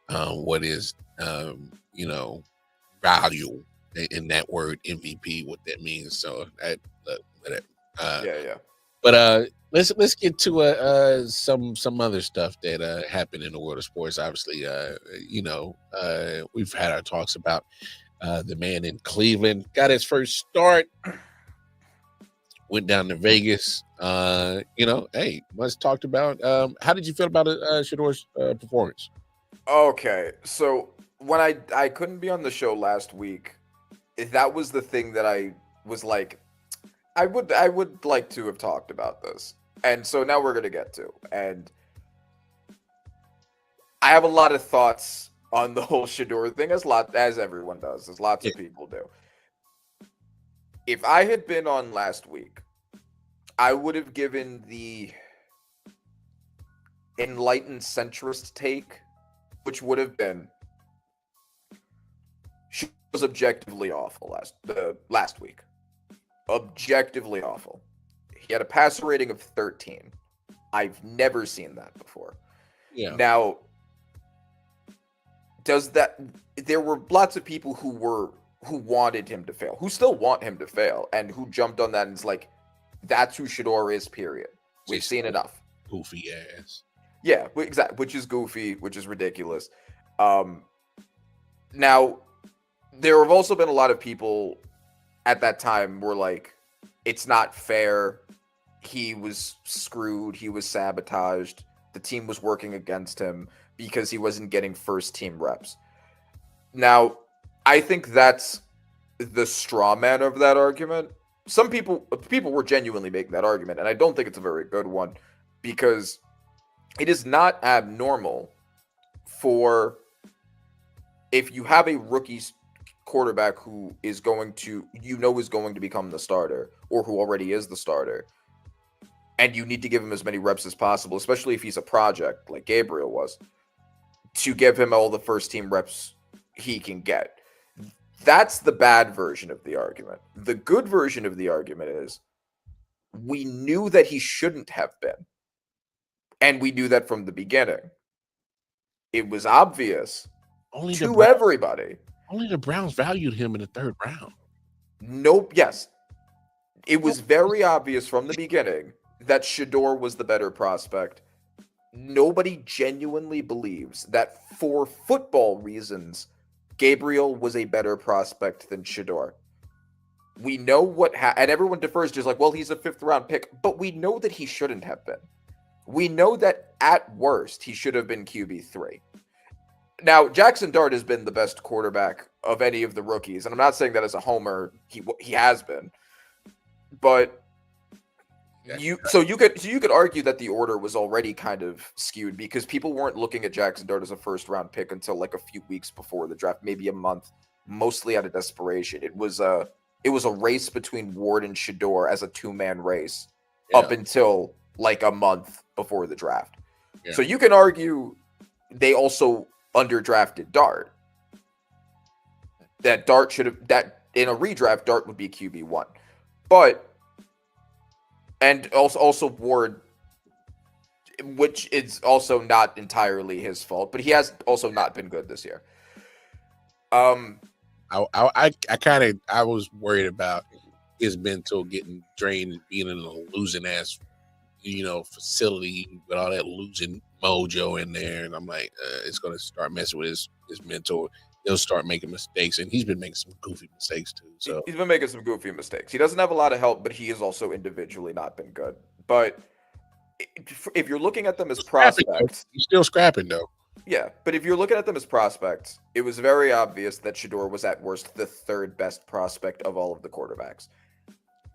what is value in that word MVP, what that means. So yeah. But let's get to some other stuff that happened in the world of sports. Obviously, we've had our talks about the man in Cleveland got his first start, went down to Vegas. Hey, much talked about. How did you feel about Shador's performance? Okay, so when I couldn't be on the show last week, that was the thing that I was like, I would like to have talked about this. And so now we're gonna get to. And I have a lot of thoughts on the whole Shador thing, as everyone does, as lots of people do. If I had been on last week, I would have given the enlightened centrist take, which would have been she was objectively awful last week. Objectively awful. He had a passer rating of 13. I've never seen that before. Yeah. Now, there were lots of people who wanted him to fail, who still want him to fail, and who jumped on that and is like, that's who Shador is, period. We've seen enough. Goofy ass. Yeah, exactly. Which is goofy, which is ridiculous. Now, there have also been a lot of people at that time were like, it's not fair. He was screwed. He was sabotaged. The team was working against him because he wasn't getting first team reps. Now, I think that's the straw man of that argument. Some people were genuinely making that argument, and I don't think it's a very good one, because it is not abnormal for, if you have a rookie quarterback who is going to become the starter, or who already is the starter, and you need to give him as many reps as possible, especially if he's a project like Gabriel was, to give him all the first team reps he can get. That's the bad version of the argument. The good version of the argument is, we knew that he shouldn't have been. And we knew that from the beginning. It was obvious to everybody. Only the Browns valued him in the third round. Nope. Yes. It was very obvious from the beginning that Shador was the better prospect. Nobody genuinely believes that, for football reasons, Gabriel was a better prospect than Shador. We know what and everyone defers just like, well, he's a 5th round pick, but we know that he shouldn't have been. We know that at worst he should have been QB3. Now, Jackson Dart has been the best quarterback of any of the rookies, and I'm not saying that as a homer. He has been, but you could argue that the order was already kind of skewed because people weren't looking at Jackson Dart as a 1st round pick until like a few weeks before the draft, maybe a month, mostly out of desperation. It was a race between Ward and Shedeur as a 2-man race up until like a month before the draft. Yeah. So you can argue they also underdrafted Dart. That Dart should have in a redraft, Dart would be QB1. But and also Ward, which is also not entirely his fault, but he has also not been good this year. I was worried about his mental getting drained and being in a losing ass, facility with all that losing mojo in there, and I'm like, it's gonna start messing with his mental. He'll start making mistakes, and he's been making some goofy mistakes too. So he's been making some goofy mistakes. He doesn't have a lot of help, but he has also individually not been good. But if you're looking at them as prospects, he's still scrapping though. Yeah, but if you're looking at them as prospects, it was very obvious that Shedeur was at worst the 3rd best prospect of all of the quarterbacks.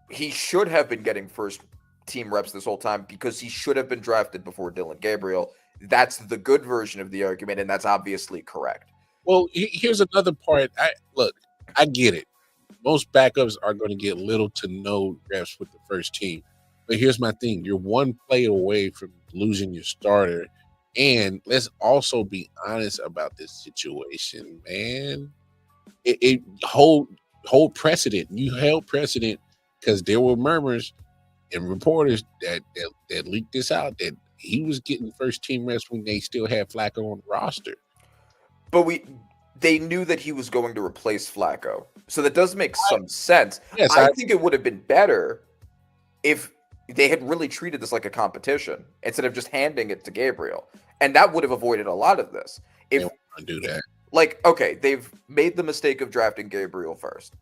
He should have been getting 1st team reps this whole time because he should have been drafted before Dillon Gabriel. That's the good version of the argument, and that's obviously correct. Well, here's another part. I get it. Most backups are going to get little to no reps with the 1st team. But here's my thing. You're one play away from losing your starter. And let's also be honest about this situation, man. It hold precedent. You held precedent because there were murmurs and reporters that leaked this out that he was getting 1st team reps when they still had Flacco on the roster. But they knew that he was going to replace Flacco. So that does make some sense. Yes, I think it would have been better if they had really treated this like a competition instead of just handing it to Gabriel. And that would have avoided a lot of this. If they want to do that. Like, okay, they've made the mistake of drafting Gabriel first.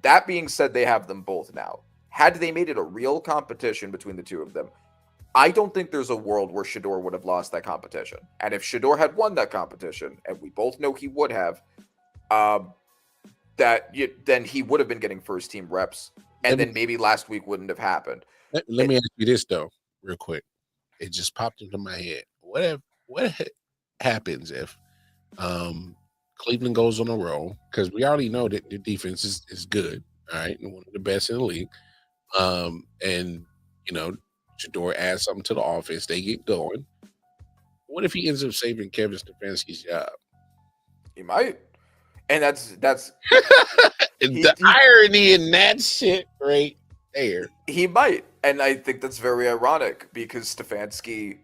That being said, they have them both now. Had they made it a real competition between the two of them, I don't think there's a world where Shedeur would have lost that competition. And if Shedeur had won that competition, and we both know he would have, then he would have been getting 1st team reps, and then maybe last week wouldn't have happened. Let me ask you this though, real quick. It just popped into my head. What happens if Cleveland goes on a roll? Because we already know that the defense is good, all right, and one of the best in the league. And Shedeur adds something to the offense. They get going. What if he ends up saving Kevin Stefanski's job? He might. And that's the irony in that shit right there. He might. And I think that's very ironic because Stefanski,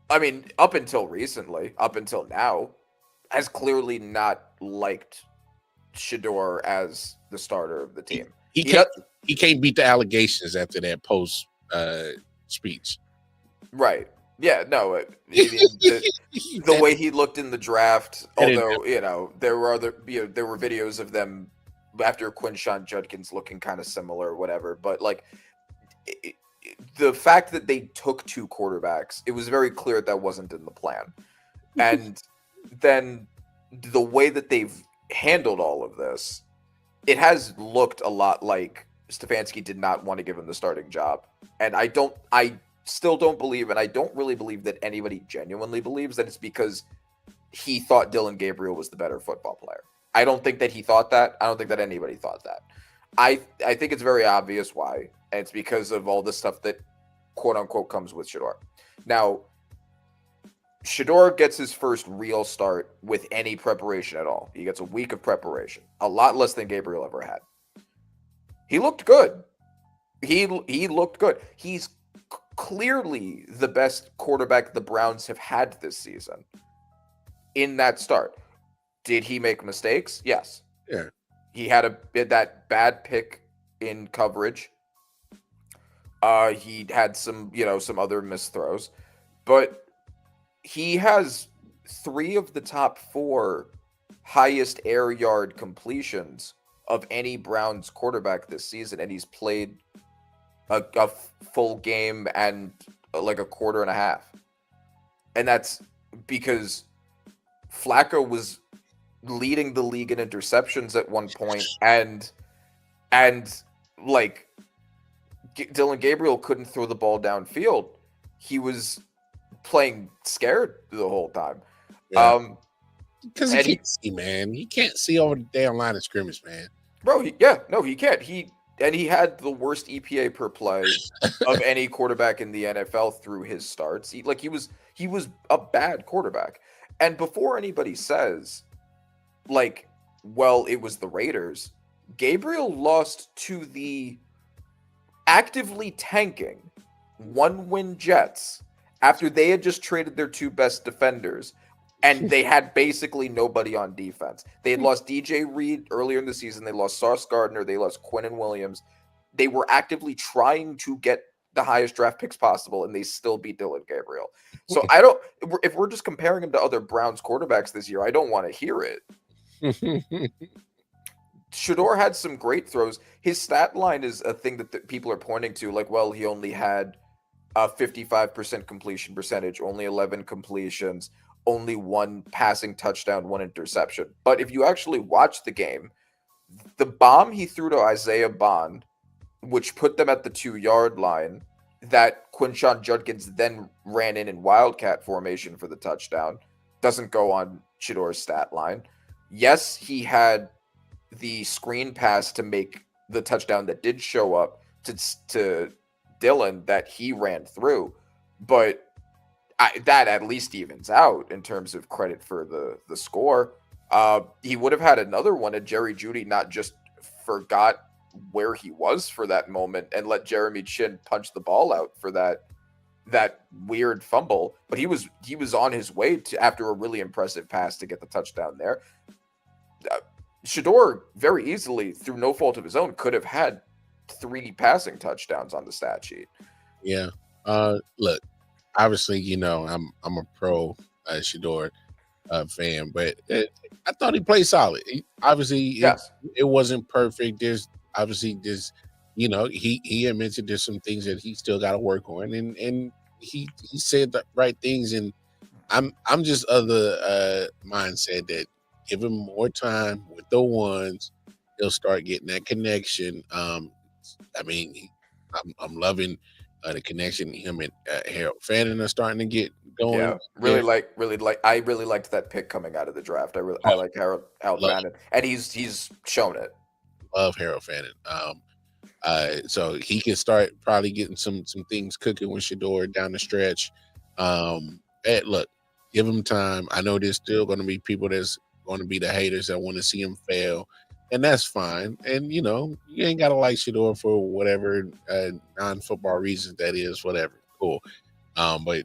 I mean, up until recently, up until now, has clearly not liked Shedeur as the starter of the team. He can't beat the allegations after that post speech. Right. Yeah, no. The way he looked in the draft, although, there were videos of them after Quinshon Judkins looking kind of similar or whatever, but like the fact that they took 2 quarterbacks, it was very clear that wasn't in the plan. And then the way that they've handled all of this, it has looked a lot like Stefanski did not want to give him the starting job. And I still don't believe, and I don't really believe that anybody genuinely believes that it's because he thought Dillon Gabriel was the better football player. I don't think that he thought that. I don't think that anybody thought that. I think it's very obvious why. And it's because of all the stuff that quote unquote comes with Shedeur. Now, Shedeur gets his first real start with any preparation at all. He gets a week of preparation, a lot less than Gabriel ever had. He looked good. He looked good. He's clearly the best quarterback the Browns have had this season in that start. Did he make mistakes? Yes. Yeah. He had that bad pick in coverage. He had some other missed throws, but he has 3 of the top 4 highest air yard completions of any Browns quarterback this season, and he's played a full game and like a quarter and a half. And that's because Flacco was leading the league in interceptions at one point, and like Dylan Gabriel couldn't throw the ball downfield. He was playing scared the whole time. Yeah. Because he can't see, man. He can't see over the damn line of scrimmage, man. Bro, he can't. He had the worst EPA per play of any quarterback in the NFL through his starts. He was a bad quarterback. And before anybody says, like, well, it was the Raiders, Gabriel lost to the actively tanking 1-win Jets after they had just traded their 2 best defenders. And they had basically nobody on defense. They had lost DJ Reed earlier in the season. They lost Sauce Gardner. They lost Quinnen Williams. They were actively trying to get the highest draft picks possible, and they still beat Dylan Gabriel. So if we're just comparing him to other Browns quarterbacks this year, I don't want to hear it. Shador had some great throws. His stat line is a thing that people are pointing to, like, well, he only had a 55% completion percentage, only 11 completions, only 1 passing touchdown, 1 interception. But if you actually watch the game, the bomb he threw to Isaiah Bond, which put them at the 2-yard line, that Quinshon Judkins then ran in wildcat formation for the touchdown, doesn't go on Shador's stat line. Yes, he had the screen pass to make the touchdown that did show up to Dylan that he ran through, but that at least evens out in terms of credit for the score. He would have had another one if Jerry Jeudy not just forgot where he was for that moment and let Jeremy Chin punch the ball out for that weird fumble. But he was on his way to, after a really impressive pass, to get the touchdown there. Shador very easily, through no fault of his own, could have had 3 passing touchdowns on the stat sheet. Yeah. Look, obviously, I'm a pro Shador fan, but I thought he played solid. Yes. It wasn't perfect. There's obviously he had mentioned there's some things that he still got to work on, and he said the right things. And I'm just of the mindset that give him more time with the ones, he'll start getting that connection. I'm loving the connection him and Harold Fannin are starting to get going. Yeah, I really liked that pick coming out of the draft. I like Harold Fannin, and he's shown it. Love Harold Fannin. So he can start probably getting some things cooking with Shador down the stretch. Look, give him time. I know there's still going to be people that's going to be the haters that want to see him fail, and that's fine. And you ain't got to like Shador for whatever non-football reasons that is, whatever. Cool. But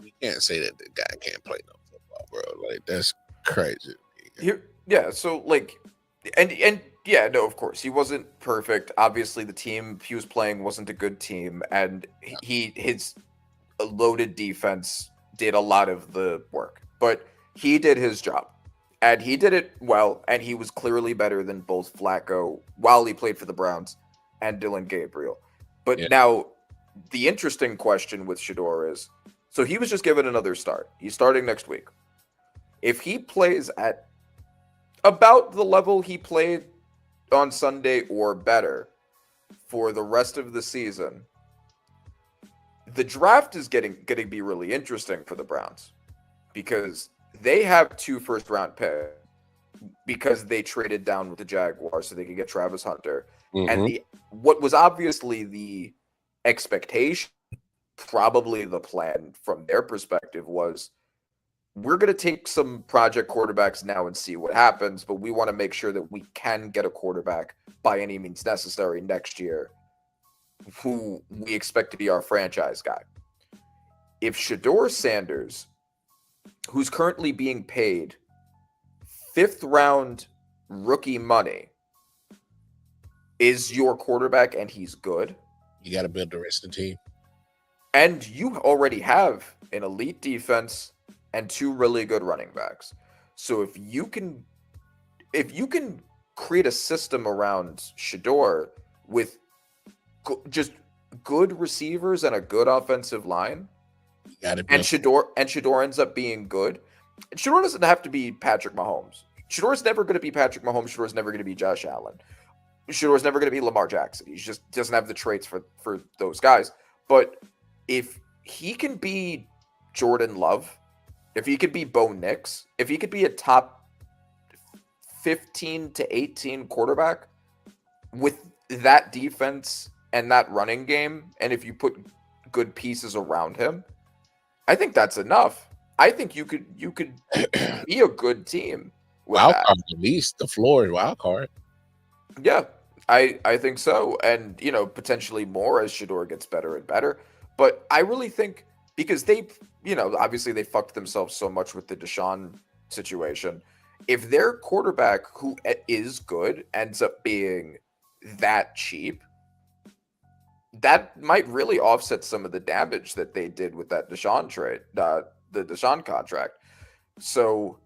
we can't say that the guy can't play no football, bro. Like, that's crazy. Yeah. So like, and yeah, no, of course he wasn't perfect. Obviously, the team he was playing wasn't a good team, and his loaded defense did a lot of the work, but he did his job. And he did it well, and he was clearly better than both Flacco while he played for the Browns and Dylan Gabriel. But now, the interesting question with Shador is, so he was just given another start. He's starting next week. If he plays at about the level he played on Sunday or better for the rest of the season, the draft is going to be really interesting for the Browns, because they have 2 first-round picks because they traded down with the Jaguars so they could get Travis Hunter. Mm-hmm. And what was obviously the expectation, probably the plan from their perspective, was we're going to take some project quarterbacks now and see what happens, but we want to make sure that we can get a quarterback by any means necessary next year who we expect to be our franchise guy. If Shador Sanders, who's currently being paid 5th round rookie money, is your quarterback and he's good, you got to build the rest of the team. And you already have an elite defense and 2 really good running backs. So if you can create a system around Shador with just good receivers and a good offensive line, and Shador ends up being good. And Shador doesn't have to be Patrick Mahomes. Shador's never going to be Patrick Mahomes. Shador's never going to be Josh Allen. Shador's never going to be Lamar Jackson. He just doesn't have the traits for those guys. But if he can be Jordan Love, if he could be Bo Nix, if he could be a top 15 to 18 quarterback with that defense and that running game, and if you put good pieces around him, I think that's enough. I think you could be a good team. Wild card, at least the floor wild card. Yeah, I think so, and potentially more as Shador gets better and better. But I really think because they, obviously they fucked themselves so much with the Deshaun situation. If their quarterback who is good ends up being that cheap, that might really offset some of the damage that they did with that Deshaun trade, the Deshaun contract. So,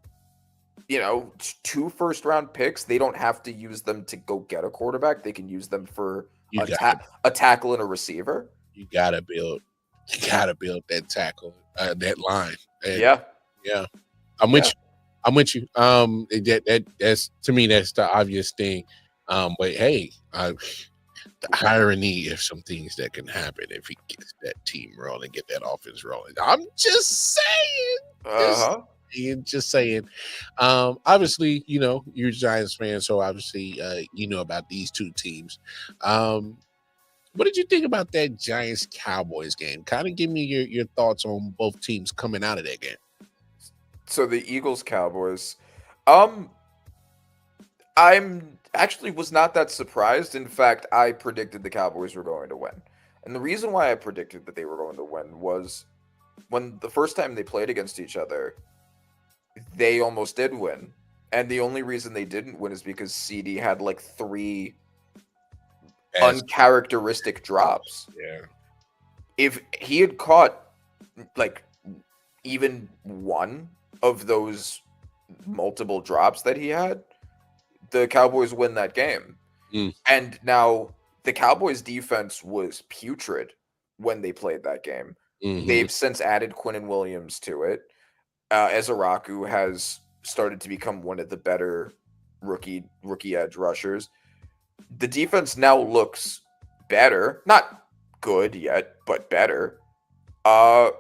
2 first-round picks, they don't have to use them to go get a quarterback. They can use them for a tackle and a receiver. You gotta build that tackle, that line. And yeah. I'm with you. That's to me, that's the obvious thing. But hey, the irony of some things that can happen if he gets that team rolling, get that offense rolling. I'm just saying. Just saying. Obviously, you're a Giants fan, so obviously, you know about these two teams. What did you think about that Giants-Cowboys game? Kind of give me your thoughts on both teams coming out of that game. So the Eagles-Cowboys, I'm actually was not that surprised. In fact, I predicted the Cowboys were going to win. And the reason why I predicted that they were going to win was when the first time they played against each other, they almost did win. And the only reason they didn't win is because CD had like 3 uncharacteristic drops. Yeah. If he had caught like even one of those multiple drops that he had, the Cowboys win that game. And now the Cowboys defense was putrid when they played that game. They've since added Quinnen Williams to it. Ezaraku has started to become one of the better rookie edge rushers. The defense now looks better, not good yet, but better. I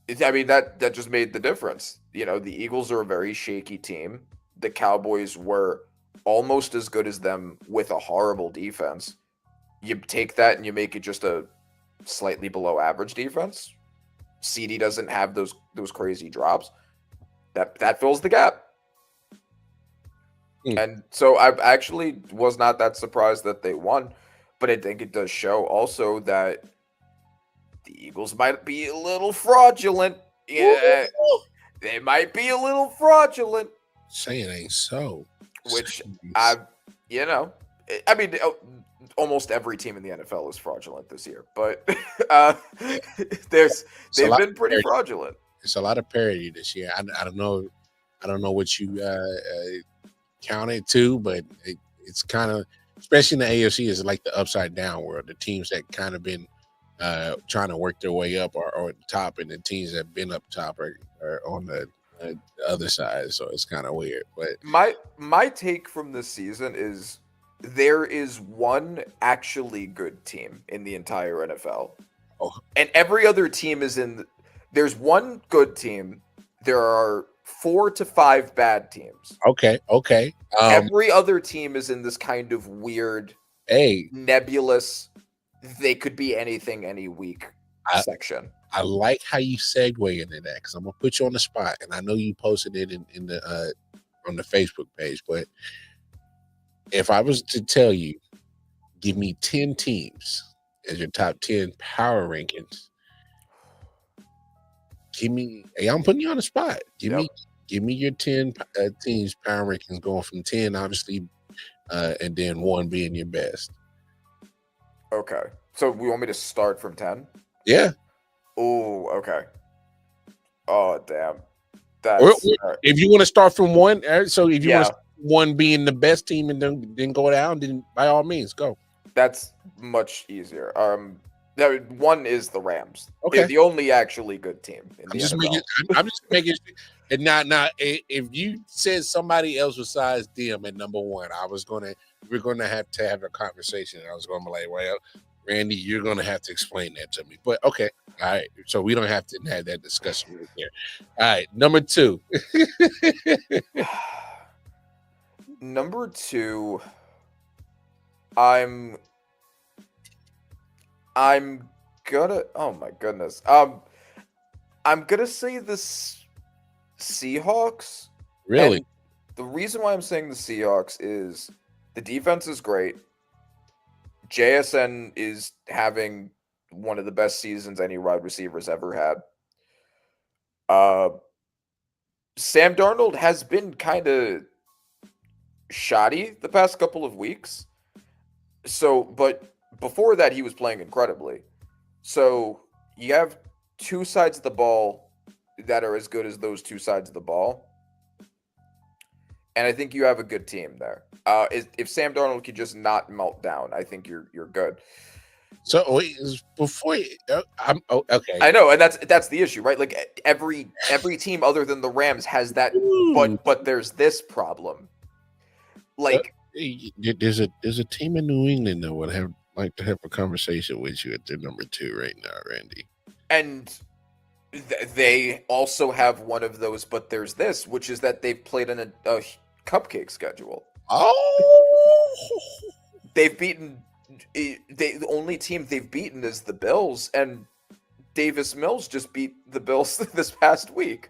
mean that just made the difference. The Eagles are a very shaky team. The Cowboys were almost as good as them with a horrible defense. You take that and you make it just a slightly below average defense. CD doesn't have those crazy drops. That fills the gap. And so I actually was not that surprised that they won, but I think it does show also that the Eagles might be a little fraudulent. Yeah, they might be a little fraudulent. Say it ain't so. Which almost every team in the NFL is fraudulent this year, but they've been pretty fraudulent. It's a lot of parity this year. I don't know what you counted to, but it's kind of, especially in the AFC, is like the upside down world. The teams that kind of been trying to work their way up are at the top, and the teams that have been up top are on the other side. So it's kind of weird. But my take from this season is there is one actually good team in the entire NFL, and every other team is in. There's one good team. There are 4 to 5 bad teams. Okay. Every other team is in this kind of weird, nebulous. They could be anything any week section. I like how you segue into that because I'm gonna put you on the spot, and I know you posted it in the on the Facebook page. But if I was to tell you, give me 10 teams as your top 10 power rankings. I'm putting you on the spot. Give me your 10 teams power rankings going from 10, obviously, and then 1 being your best. Okay. So we want me to start from 10? Yeah. Oh, okay. Oh, damn. If you want to start from 1, so if you want to start one being the best team and then go down, then by all means go. That's much easier. One is the Rams. Okay. They're the only actually good team in the NFL. I'm just making and now if you said somebody else besides them at number one, we're gonna have to have a conversation. I was gonna be like, well, Randy, you're gonna have to explain that to me. But okay, all right. So we don't have to have that discussion right there. All right, number two. Number two, I'm gonna. Oh my goodness. I'm gonna say the Seahawks. Really? And the reason why I'm saying the Seahawks is the defense is great. JSN is having one of the best seasons any wide receivers ever had. Sam Darnold has been kind of shoddy the past couple of weeks. So, but before that, he was playing incredibly. So you have two sides of the ball that are as good as those two sides of the ball. And I think you have a good team there. If Sam Darnold could just not melt down, I think you're good. So wait, before I'm okay. I know, and that's the issue, right? Like every team other than the Rams has that, but there's this problem. Like there's a team in New England that would like to have a conversation with you at their number two right now, Randy. And they also have one of those, but there's this, which is that they've played in a cupcake schedule. Oh, they've beaten. The only team they've beaten is the Bills, and Davis Mills just beat the Bills this past week.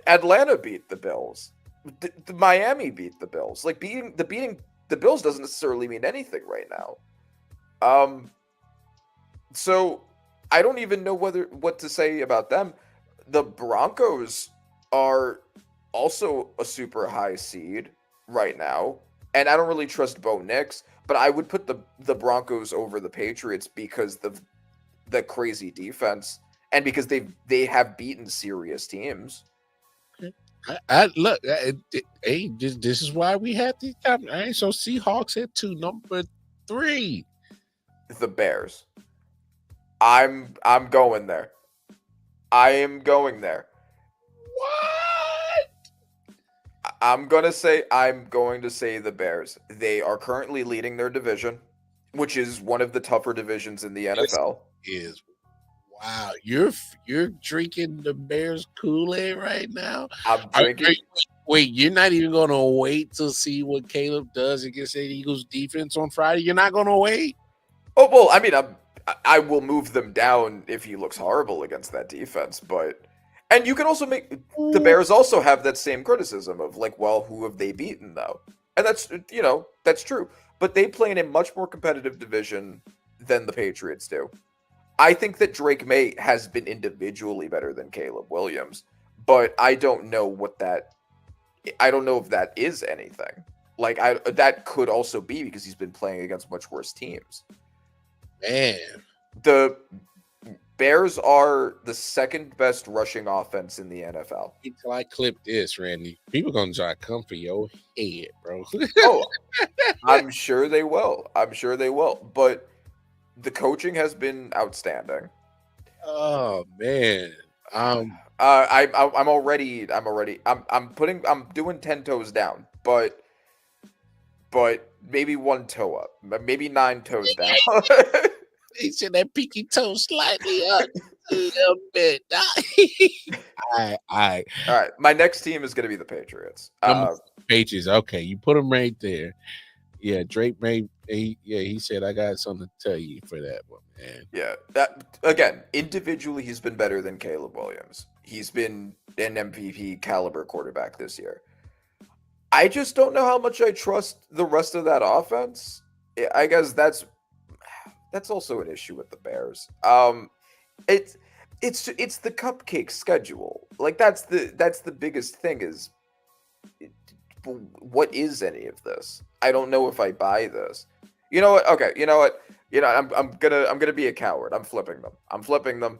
Atlanta beat the Bills. The Miami beat the Bills. Like beating the Bills doesn't necessarily mean anything right now. So I don't even know what to say about them. The Broncos are also a super high seed right now, and I don't really trust Bo Nix, but I would put the Broncos over the Patriots because the crazy defense and because they have beaten serious teams. Look, hey, this is why we had these. All right, so Seahawks at 2, number 3, the Bears. I'm going there. I am going there. What? I'm going to say the Bears. They are currently leading their division, which is one of the tougher divisions in the NFL. Is wow, you're drinking the Bears Kool-Aid right now? I'm drinking. Wait, you're not even going to wait to see what Caleb does against the Eagles defense on Friday? You're not going to wait? Oh, well, I mean, I will move them down if he looks horrible against that defense, and you can also make the Bears also have that same criticism of like, well, who have they beaten though? And that's true. But they play in a much more competitive division than the Patriots do. I think that Drake May has been individually better than Caleb Williams, but I don't know if that is anything. Like that could also be because he's been playing against much worse teams. Man, the Bears are the second best rushing offense in the NFL. Until I clip this, Randy, people gonna try to come for your head, bro. Oh, I'm sure they will. But the coaching has been outstanding. Oh man, I'm doing 10 toes down, but maybe 1 toe up, maybe 9 toes down. He said that pinky toe slightly up a little bit. All right. My next team is going to be the Patriots. Patriots. Okay, you put them right there. Yeah, Drake May. He said I got something to tell you for that one, man. Yeah, that again, individually, he's been better than Caleb Williams. He's been an MVP caliber quarterback this year. I just don't know how much I trust the rest of that offense. I guess that's also an issue with the Bears. It's the cupcake schedule. Like that's the biggest thing is what is any of this? I don't know if I buy this. You know what? Okay, you know what? I'm gonna be a coward. I'm flipping them.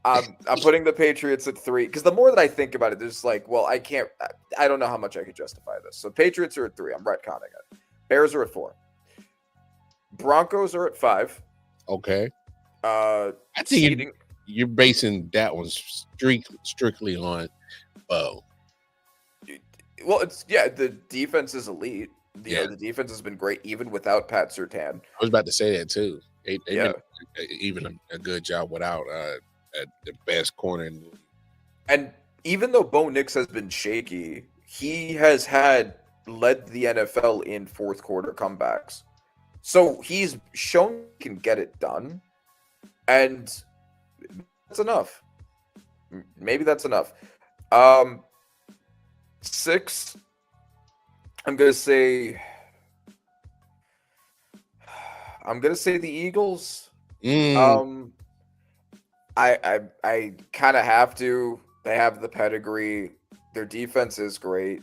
I'm putting the Patriots at 3 because the more that I think about it, there's like, well, I don't know how much I could justify this. So Patriots are at 3. I'm retconning it. Bears are at 4. Broncos are at 5. Okay. I I think you're basing that one strictly on Bo. Well, the defense is elite. You know, the defense has been great even without Pat Surtain. I was about to say that too. They Yeah. did even a good job without the best corner in the league. And even though Bo Nix has been shaky, he has led the NFL in fourth quarter comebacks. So he's shown he can get it done. And that's enough. Maybe that's enough. 6, I'm gonna say the Eagles. I kind of have to. They have the pedigree. Their defense is great.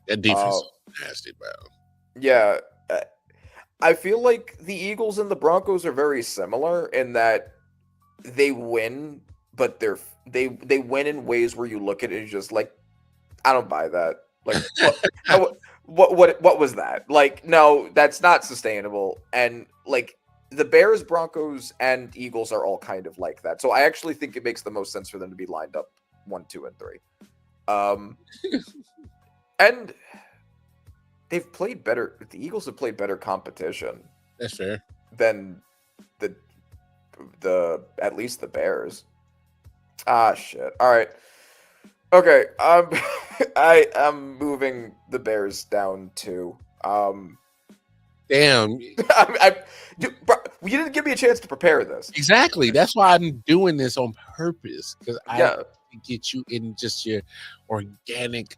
That defense is nasty, bro. Yeah, I feel like the Eagles and the Broncos are very similar in that they win, but they win in ways where you look at it and you're just like, I don't buy that. Like, what was that? Like, no, that's not sustainable. And like the Bears, Broncos, and Eagles are all kind of like that. So I actually think it makes the most sense for them to be lined up 1, 2, and 3. And they've played better. The Eagles have played better competition. That's fair. Than the at least the Bears. Ah, shit. All right. Okay. I'm moving the Bears down 2. Damn. Bro, you didn't give me a chance to prepare this. Exactly. That's why I'm doing this on purpose, because I Yeah. to get you in just your organic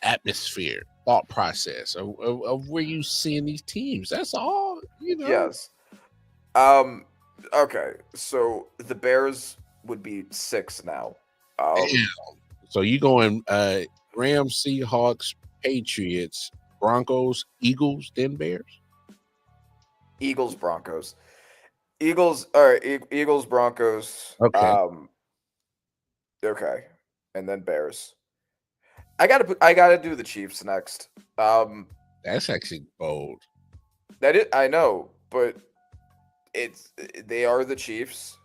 atmosphere, thought process of where you seeing these teams. That's all, you know. Yes. Okay. So the Bears would be 6 now. So you going Rams, Seahawks, Patriots, Broncos, Eagles, then Bears? Eagles, Broncos. Eagles, all right, Eagles, Broncos. Okay. Okay. And then Bears. I gotta do the Chiefs next. That's actually bold. I know, but they are the Chiefs.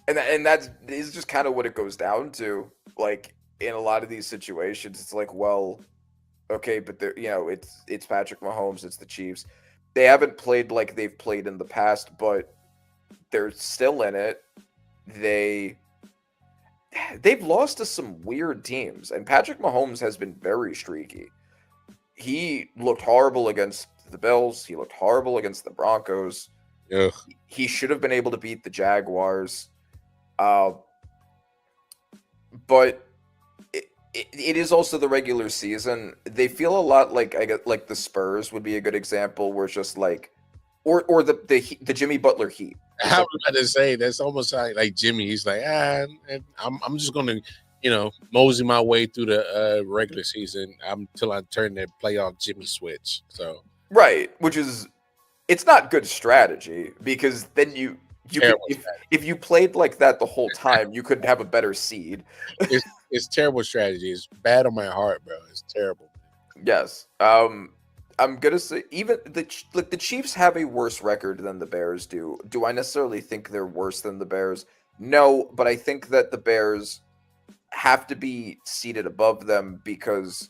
and that's just kind of what it goes down to. Like in a lot of these situations, it's like, well, okay, but it's Patrick Mahomes, it's the Chiefs. They haven't played like they've played in the past, but they're still in it. They've lost to some weird teams, and Patrick Mahomes has been very streaky. He looked horrible against the Bills. He looked horrible against the Broncos. Yeah. He should have been able to beat the Jaguars. But it is also the regular season. They feel a lot like like the Spurs would be a good example, where it's just like, or the Jimmy Butler Heat. I was about to say that's almost like Jimmy. He's like, I'm just gonna, mosey my way through the regular season until I turn the playoff Jimmy switch. So right, which is, it's not good strategy, because then you could, if you played like that the whole time, you could have a better seed. It's terrible strategy. It's bad on my heart, bro. It's terrible. Yes. I'm gonna say even the Chiefs have a worse record than the Bears do. Do I necessarily think they're worse than the Bears? No, but I think that the Bears have to be seated above them because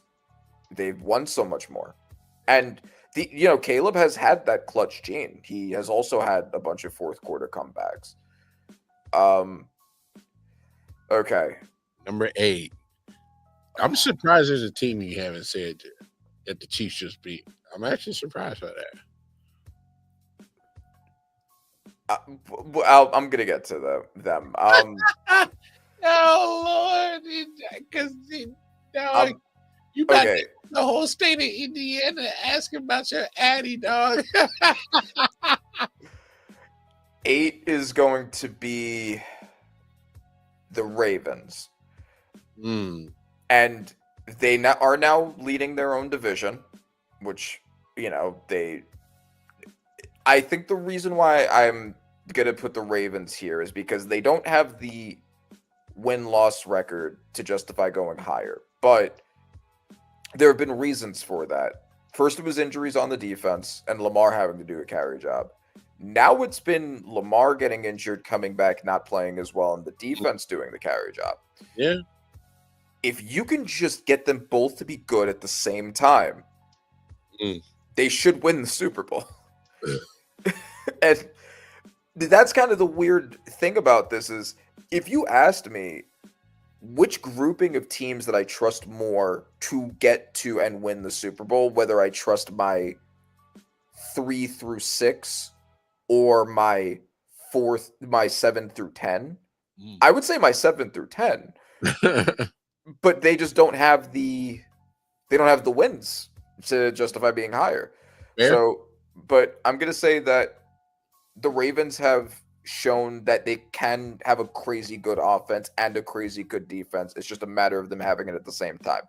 they've won so much more. And Caleb has had that clutch gene. He has also had a bunch of fourth quarter comebacks. Okay. Number 8. I'm surprised there's a team you haven't said that the Chiefs just beat. I'm actually surprised by that. I'm gonna get to them. Oh Lord, because you got the whole state of Indiana asking about your Addy, dog. 8 is going to be the Ravens, and they are now leading their own division, which I think the reason why I'm gonna put the Ravens here is because they don't have the win-loss record to justify going higher. But there have been reasons for that. First, it was injuries on the defense and Lamar having to do a carry job. Now it's been Lamar getting injured, coming back, not playing as well, and the defense doing the carry job. Yeah. If you can just get them both to be good at the same time, they should win the Super Bowl. And that's kind of the weird thing about this is, if you asked me which grouping of teams that I trust more to get to and win the Super Bowl, whether I trust my 3 through 6 or my 7 through 10, I would say my 7 through 10. But they just don't have the wins to justify being higher. Fair. So, but I'm gonna say that the Ravens have shown that they can have a crazy good offense and a crazy good defense. It's just a matter of them having it at the same time.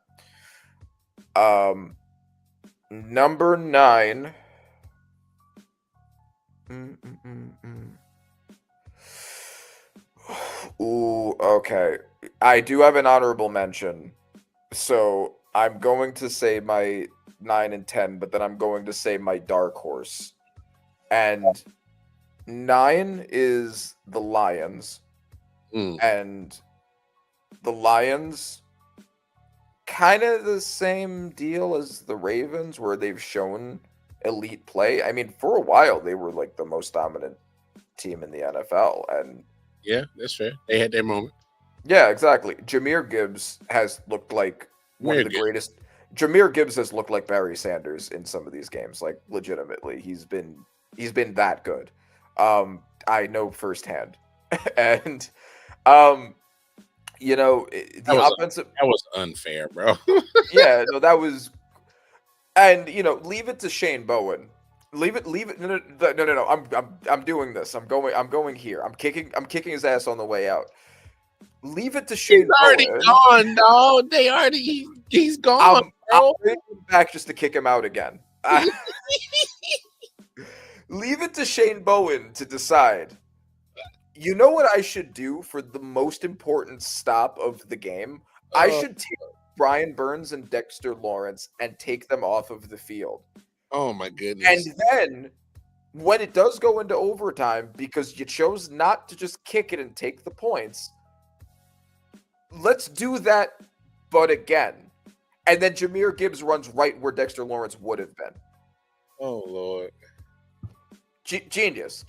Number 9. Ooh, okay. I do have an honorable mention. So I'm going to say my 9 and 10, but then I'm going to say my dark horse. And 9 is the Lions. And the Lions, kind of the same deal as the Ravens, where they've shown elite play. I mean, for a while, they were like the most dominant team in the NFL. And yeah, that's fair. They had their moment. Yeah, exactly. Jahmyr Gibbs has looked like one of the greatest. Jahmyr Gibbs has looked like Barry Sanders in some of these games. Like, legitimately, he's been that good. I know firsthand. And you know, that was unfair, bro. Yeah, no, that was. And you know, leave it to Shane Bowen. Leave it. No. I'm doing this. I'm going here. I'm kicking his ass on the way out. Leave it to Shane Bowen. He's already gone, dog. He's gone, bro. I'm bringing him back just to kick him out again. Leave it to Shane Bowen to decide. You know what I should do for the most important stop of the game? I should take Brian Burns and Dexter Lawrence and take them off of the field. Oh my goodness. And then when it does go into overtime, because you chose not to just kick it and take the points, let's do that, but again. And then Jahmyr Gibbs runs right where Dexter Lawrence would have been. Oh, Lord. Genius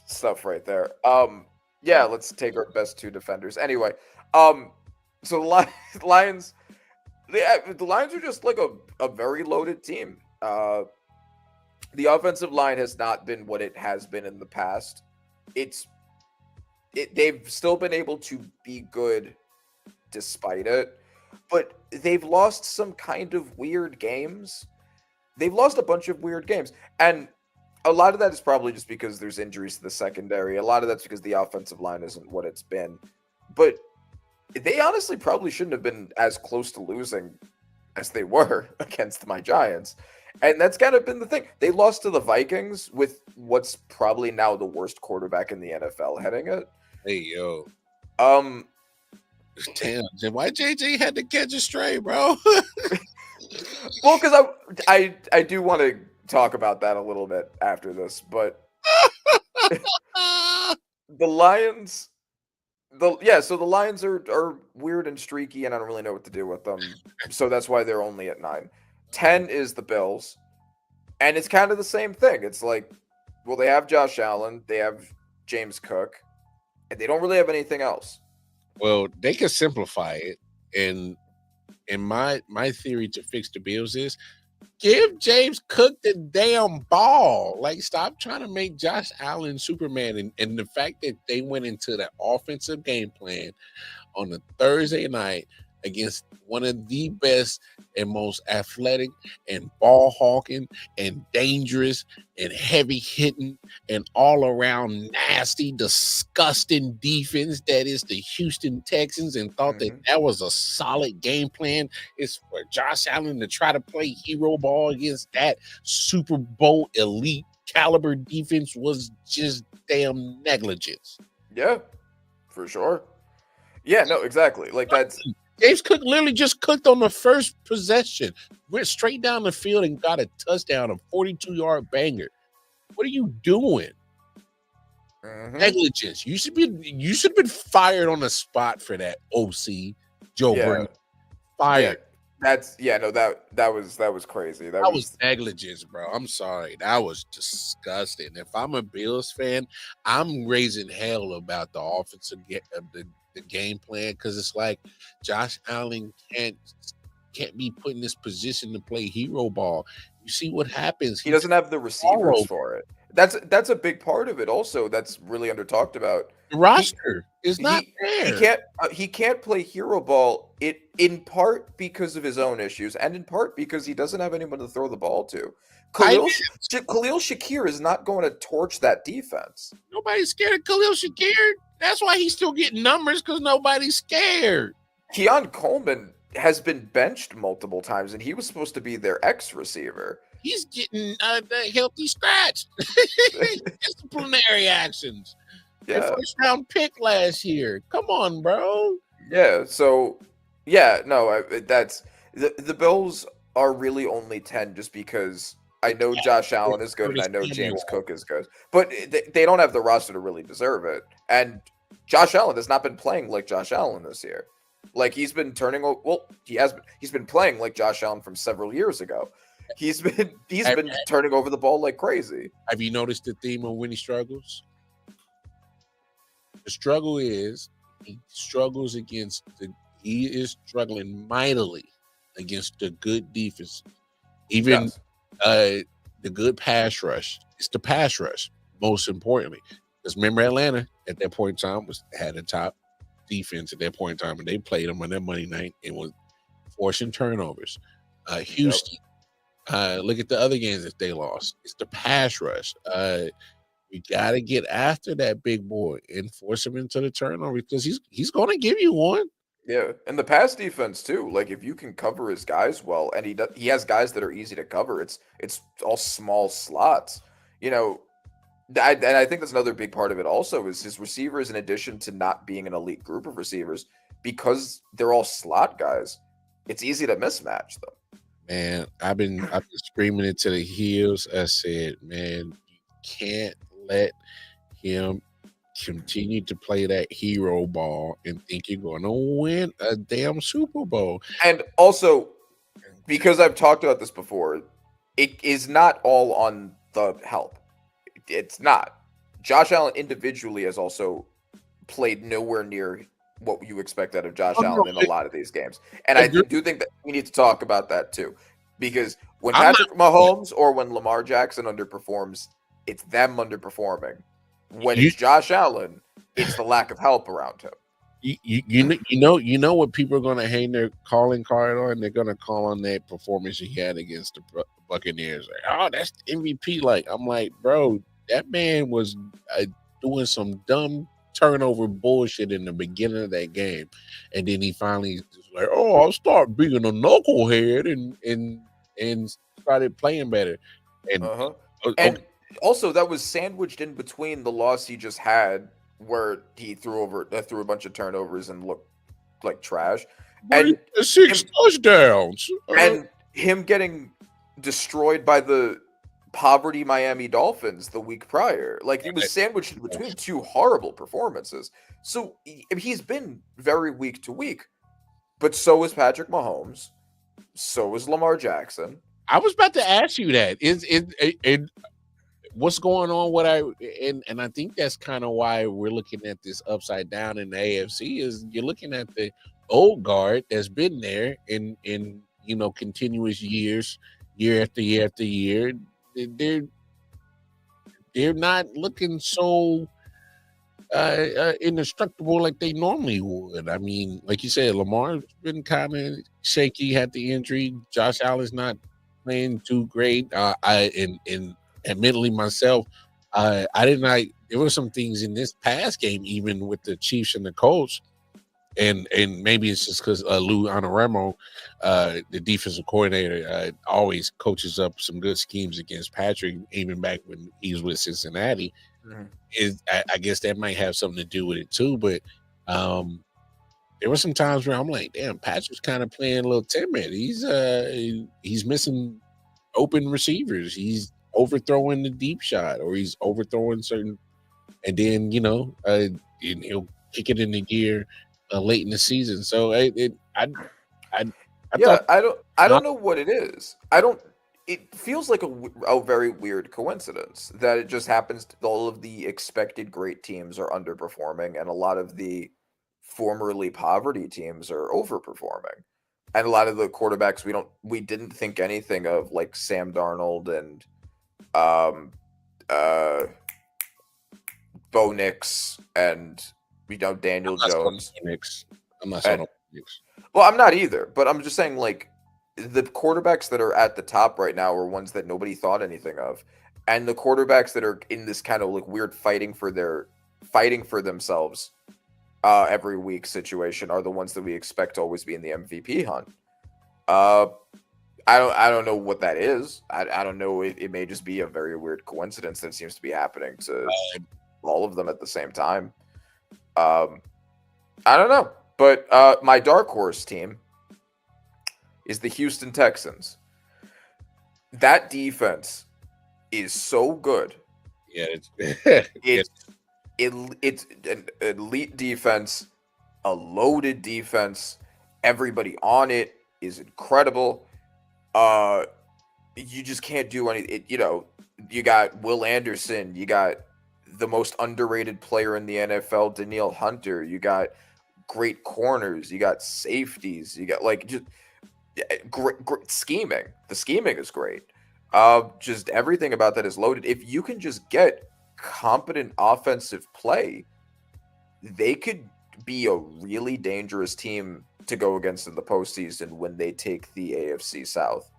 stuff right there. Yeah, let's take our best 2 defenders. Anyway, so the Lions, the Lions are just like a very loaded team. The offensive line has not been what it has been in the past. They've still been able to be good despite it, but they've lost some kind of weird games. They've lost a bunch of weird games, and a lot of that is probably just because there's injuries to the secondary. A lot of that's because the offensive line isn't what it's been. But they honestly probably shouldn't have been as close to losing as they were against my Giants. And that's kind of been the thing. They lost to the Vikings with what's probably now the worst quarterback in the NFL heading it. Hey, yo. Damn, why JJ had to catch a stray, bro? Well, because I do want to talk about that a little bit after this, but the Lions, so the Lions are weird and streaky, and I don't really know what to do with them. So that's why they're only at 9. 10 is the Bills, and it's kind of the same thing. It's like, well, they have Josh Allen, they have James Cook, and they don't really have anything else. Well, they can simplify it, and my theory to fix the Bills is give James Cook the damn ball. Like, stop trying to make Josh Allen Superman. And the fact that they went into that offensive game plan on a Thursday night against one of the best and most athletic and ball hawking and dangerous and heavy hitting and all around nasty, disgusting defense that is the Houston Texans, and thought that was a solid game plan. It's for Josh Allen to try to play hero ball against that Super Bowl elite caliber defense was just damn negligence. Yeah, for sure. Yeah, no, exactly. Like that's James Cook literally just cooked on the first possession, went straight down the field and got a touchdown, a 42-yard banger. What are you doing? Negligence. You should have been fired on the spot for that. OC Joe Burrow fired. That was crazy. That was negligence, bro. I'm sorry. That was disgusting. If I'm a Bills fan, I'm raising hell about the offensive the game plan, because it's like Josh Allen can't be put in this position to play hero ball. You see what happens. He doesn't have the receivers for it. That's a big part of it. Also, that's really under talked about. The roster is not there. He can't play hero ball. In part because of his own issues, and in part because he doesn't have anyone to throw the ball to. Khalil Shakir is not going to torch that defense. Nobody's scared of Khalil Shakir. That's why he's still getting numbers, because nobody's scared. Keon Coleman has been benched multiple times, and he was supposed to be their X receiver. He's getting the healthy scratch. Disciplinary actions. Yeah. First round pick last year. Come on, bro. Yeah. So, yeah, no, that's the Bills are really only 10 just because I know Josh Allen is good and I know James Cook is good, but they don't have the roster to really deserve it. And Josh Allen has not been playing like Josh Allen this year. Like he's been he's been playing like Josh Allen from several years ago. He's been turning over the ball like crazy. Have you noticed the theme of when he struggles? The struggle is he is struggling mightily against the good defense. Even the good pass rush. It's the pass rush, most importantly. Because remember, Atlanta at that point in time had a top defense at that point in time, and they played them on that Monday night and was forcing turnovers. Houston. Look at the other games that they lost. It's the pass rush. You got to get after that big boy and force him into the turnover, because he's going to give you one. Yeah, and the pass defense too. Like if you can cover his guys well, and he has guys that are easy to cover. It's all small slots. You know, and I think that's another big part of it. Also, is his receivers, in addition to not being an elite group of receivers, because they're all slot guys. It's easy to mismatch them. Man, I've been screaming it to the hills. I said, man, you can't let him continue to play that hero ball and think you're going to win a damn Super Bowl. And also, because I've talked about this before, it is not all on the help. It's not. Josh Allen individually has also played nowhere near what you expect out of Josh Allen in a lot of these games. And I do think that we need to talk about that too. Because when Patrick Mahomes or when Lamar Jackson underperforms, it's them underperforming. When it's Josh Allen, it's the lack of help around him. You know what people are going to hang their calling card on? They're going to call on that performance he had against the Buccaneers. Like, oh, that's MVP. Like, I'm like, bro, that man was doing some dumb turnover bullshit in the beginning of that game, and then he finally was like, oh, I'll start being a knucklehead and started playing better. And and also that was sandwiched in between the loss he just had, where he threw a bunch of turnovers and looked like trash, and 6 touchdowns, and him getting destroyed by the poverty Miami Dolphins the week prior. Like, he was sandwiched in between two horrible performances. So he's been very week to week, but so is Patrick Mahomes, so is Lamar Jackson. I was about to ask you that. Is what's going on? And I think that's kind of why we're looking at this upside down in the AFC. Is you're looking at the old guard that's been there in continuous years, year after year after year. They're not looking so indestructible like they normally would. I mean, like you said, Lamar's been kind of shaky, had the injury. Josh Allen's not playing too great. Admittedly myself, there were some things in this past game, even with the Chiefs and the Colts, and maybe it's just because Lou Anaremo, the defensive coordinator, always coaches up some good schemes against Patrick, even back when he was with Cincinnati. I guess that might have something to do with it too. But there were some times where I'm like, damn, Patrick's kind of playing a little timid. He's missing open receivers. He's overthrowing the deep shot, or he's overthrowing certain, and then and he'll kick it in the gear late in the season. So I thought I don't know what it is. It feels like a very weird coincidence that it just happens to all of the expected great teams are underperforming and a lot of the formerly poverty teams are overperforming. And a lot of the quarterbacks we didn't think anything of, like Sam Darnold and Bo Nix and Daniel Jones. I'm not saying Nix. Well, I'm not either, but I'm just saying, like, the quarterbacks that are at the top right now are ones that nobody thought anything of, and the quarterbacks that are in this kind of like weird fighting for themselves every week situation are the ones that we expect to always be in the MVP hunt. I don't know what that is. I don't know. It may just be a very weird coincidence that seems to be happening to all of them at the same time. I don't know, but my dark horse team is the Houston Texans. That defense is so good. Yeah, it's an elite defense, a loaded defense. Everybody on it is incredible. You just can't do anything. You got Will Anderson. You got the most underrated player in the NFL, Danielle Hunter. You got great corners. You got safeties. You got just great scheming. The scheming is great. Just everything about that is loaded. If you can just get competent offensive play, they could be a really dangerous team to go against in the postseason when they take the AFC South.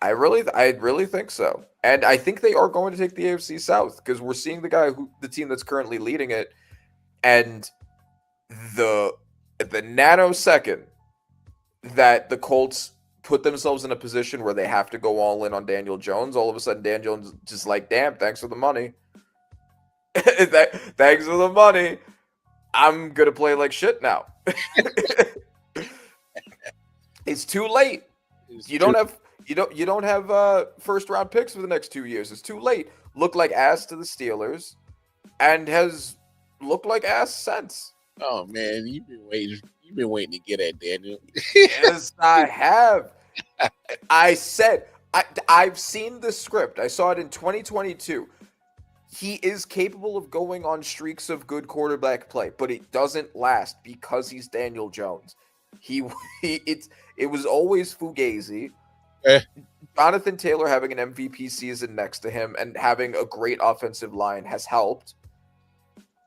I really think so, and I think they are going to take the AFC South because we're seeing the team that's currently leading it, and the nanosecond that the Colts put themselves in a position where they have to go all in on Daniel Jones, all of a sudden Daniel Jones just like, damn, thanks for the money. Thanks for the money. I'm gonna play like shit now. It's too late. You don't have first round picks for the next 2 years. It's too late. Looked like ass to the Steelers, and has looked like ass since. Oh man, you've been waiting to get at Daniel. Yes, I have. I said I've seen the script. I saw it in 2022. He is capable of going on streaks of good quarterback play, but it doesn't last because he's Daniel Jones. It was always Fugazi. Jonathan Taylor having an MVP season next to him and having a great offensive line has helped.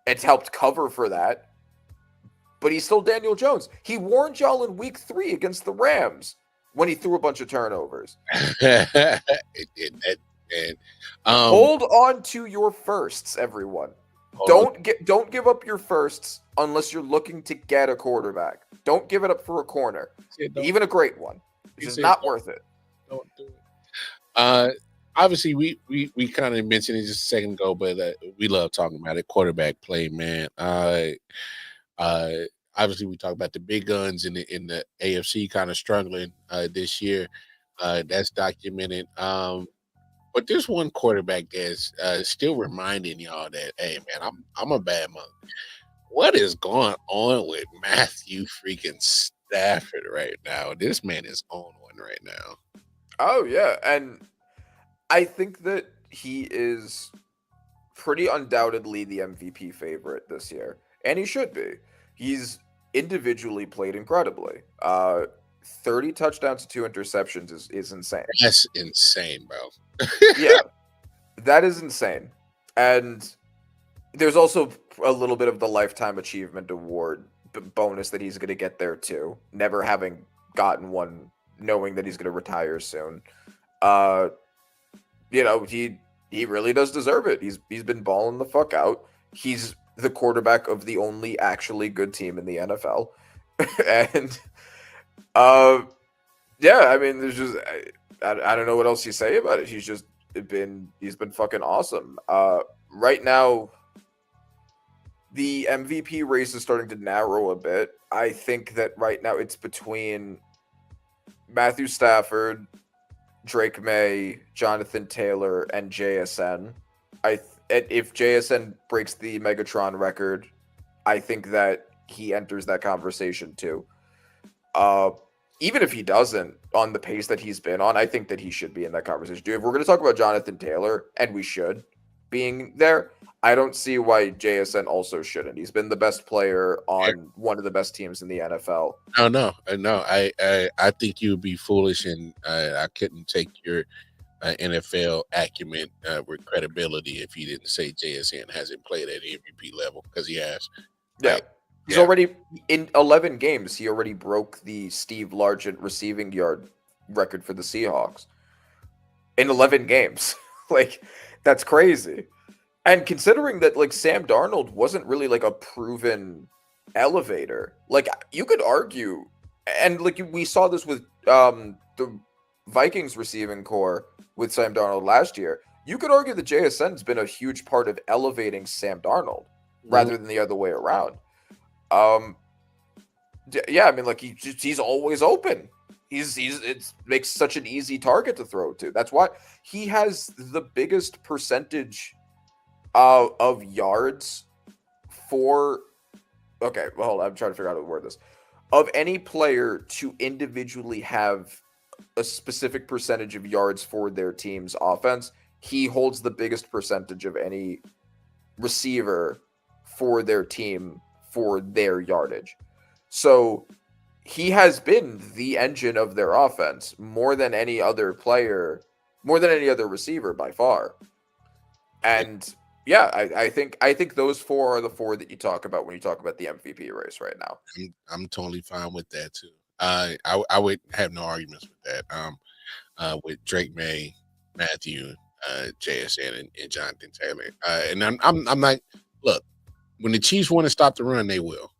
It's helped cover for that. But he's still Daniel Jones. He warned y'all in week 3 against the Rams when he threw a bunch of turnovers. Hold on to your firsts, everyone. Don't give up your firsts unless you're looking to get a quarterback. Don't give it up for a corner, even a great one. It's just not worth it. Don't do it. Obviously, we kind of mentioned it just a second ago, but we love talking about it. Quarterback play, man. Obviously, we talk about the big guns in the AFC kind of struggling this year. That's documented. But there's one quarterback that's still reminding y'all that, hey, man, I'm a bad monk. What is going on with Matthew freaking Stafford right now? This man is on one right now. Oh, yeah. And I think that he is pretty undoubtedly the MVP favorite this year. And he should be. He's individually played incredibly. 30 touchdowns to 2 interceptions is insane. That's insane, bro. Yeah, that is insane. And there's also a little bit of the Lifetime Achievement Award bonus that he's going to get there too, never having gotten one, knowing that he's going to retire soon. He really does deserve it. He's been balling the fuck out. He's the quarterback of the only actually good team in the NFL. And yeah, I mean, there's just I don't know what else you say about it. He's been fucking awesome. Right now, the MVP race is starting to narrow a bit. I think that right now it's between Matthew Stafford, Drake May, Jonathan Taylor, and JSN. If JSN breaks the Megatron record, I think that he enters that conversation too. Even if he doesn't, on the pace that he's been on, I think that he should be in that conversation. If we're going to talk about Jonathan Taylor, and we should, being there, I don't see why JSN also shouldn't. He's been the best player on one of the best teams in the NFL. No. I think you would be foolish, and I couldn't take your NFL acumen with credibility if you didn't say JSN hasn't played at MVP level, because he has. Yeah. He's already, in 11 games, he already broke the Steve Largent receiving yard record for the Seahawks. In 11 games. Like, that's crazy. And considering that, like, Sam Darnold wasn't really, like, a proven elevator. Like, you could argue, and, like, we saw this with the Vikings receiving core with Sam Darnold last year. You could argue that JSN's been a huge part of elevating Sam Darnold rather than the other way around. Yeah, I mean, like, he's always open. It makes such an easy target to throw to. That's why he has the biggest percentage of yards for. Okay, well, I'm trying to figure out how to word this. Of any player to individually have a specific percentage of yards for their team's offense, he holds the biggest percentage of any receiver for their team for their yardage. So he has been the engine of their offense more than any other player, more than any other receiver by far. And yeah, I think those four are the four that you talk about when you talk about the MVP race right now. I'm totally fine with that too. I would have no arguments with that. With Drake May, Matthew, JSN, and Jonathan Taylor. And I'm not, look, when the Chiefs want to stop the run, they will.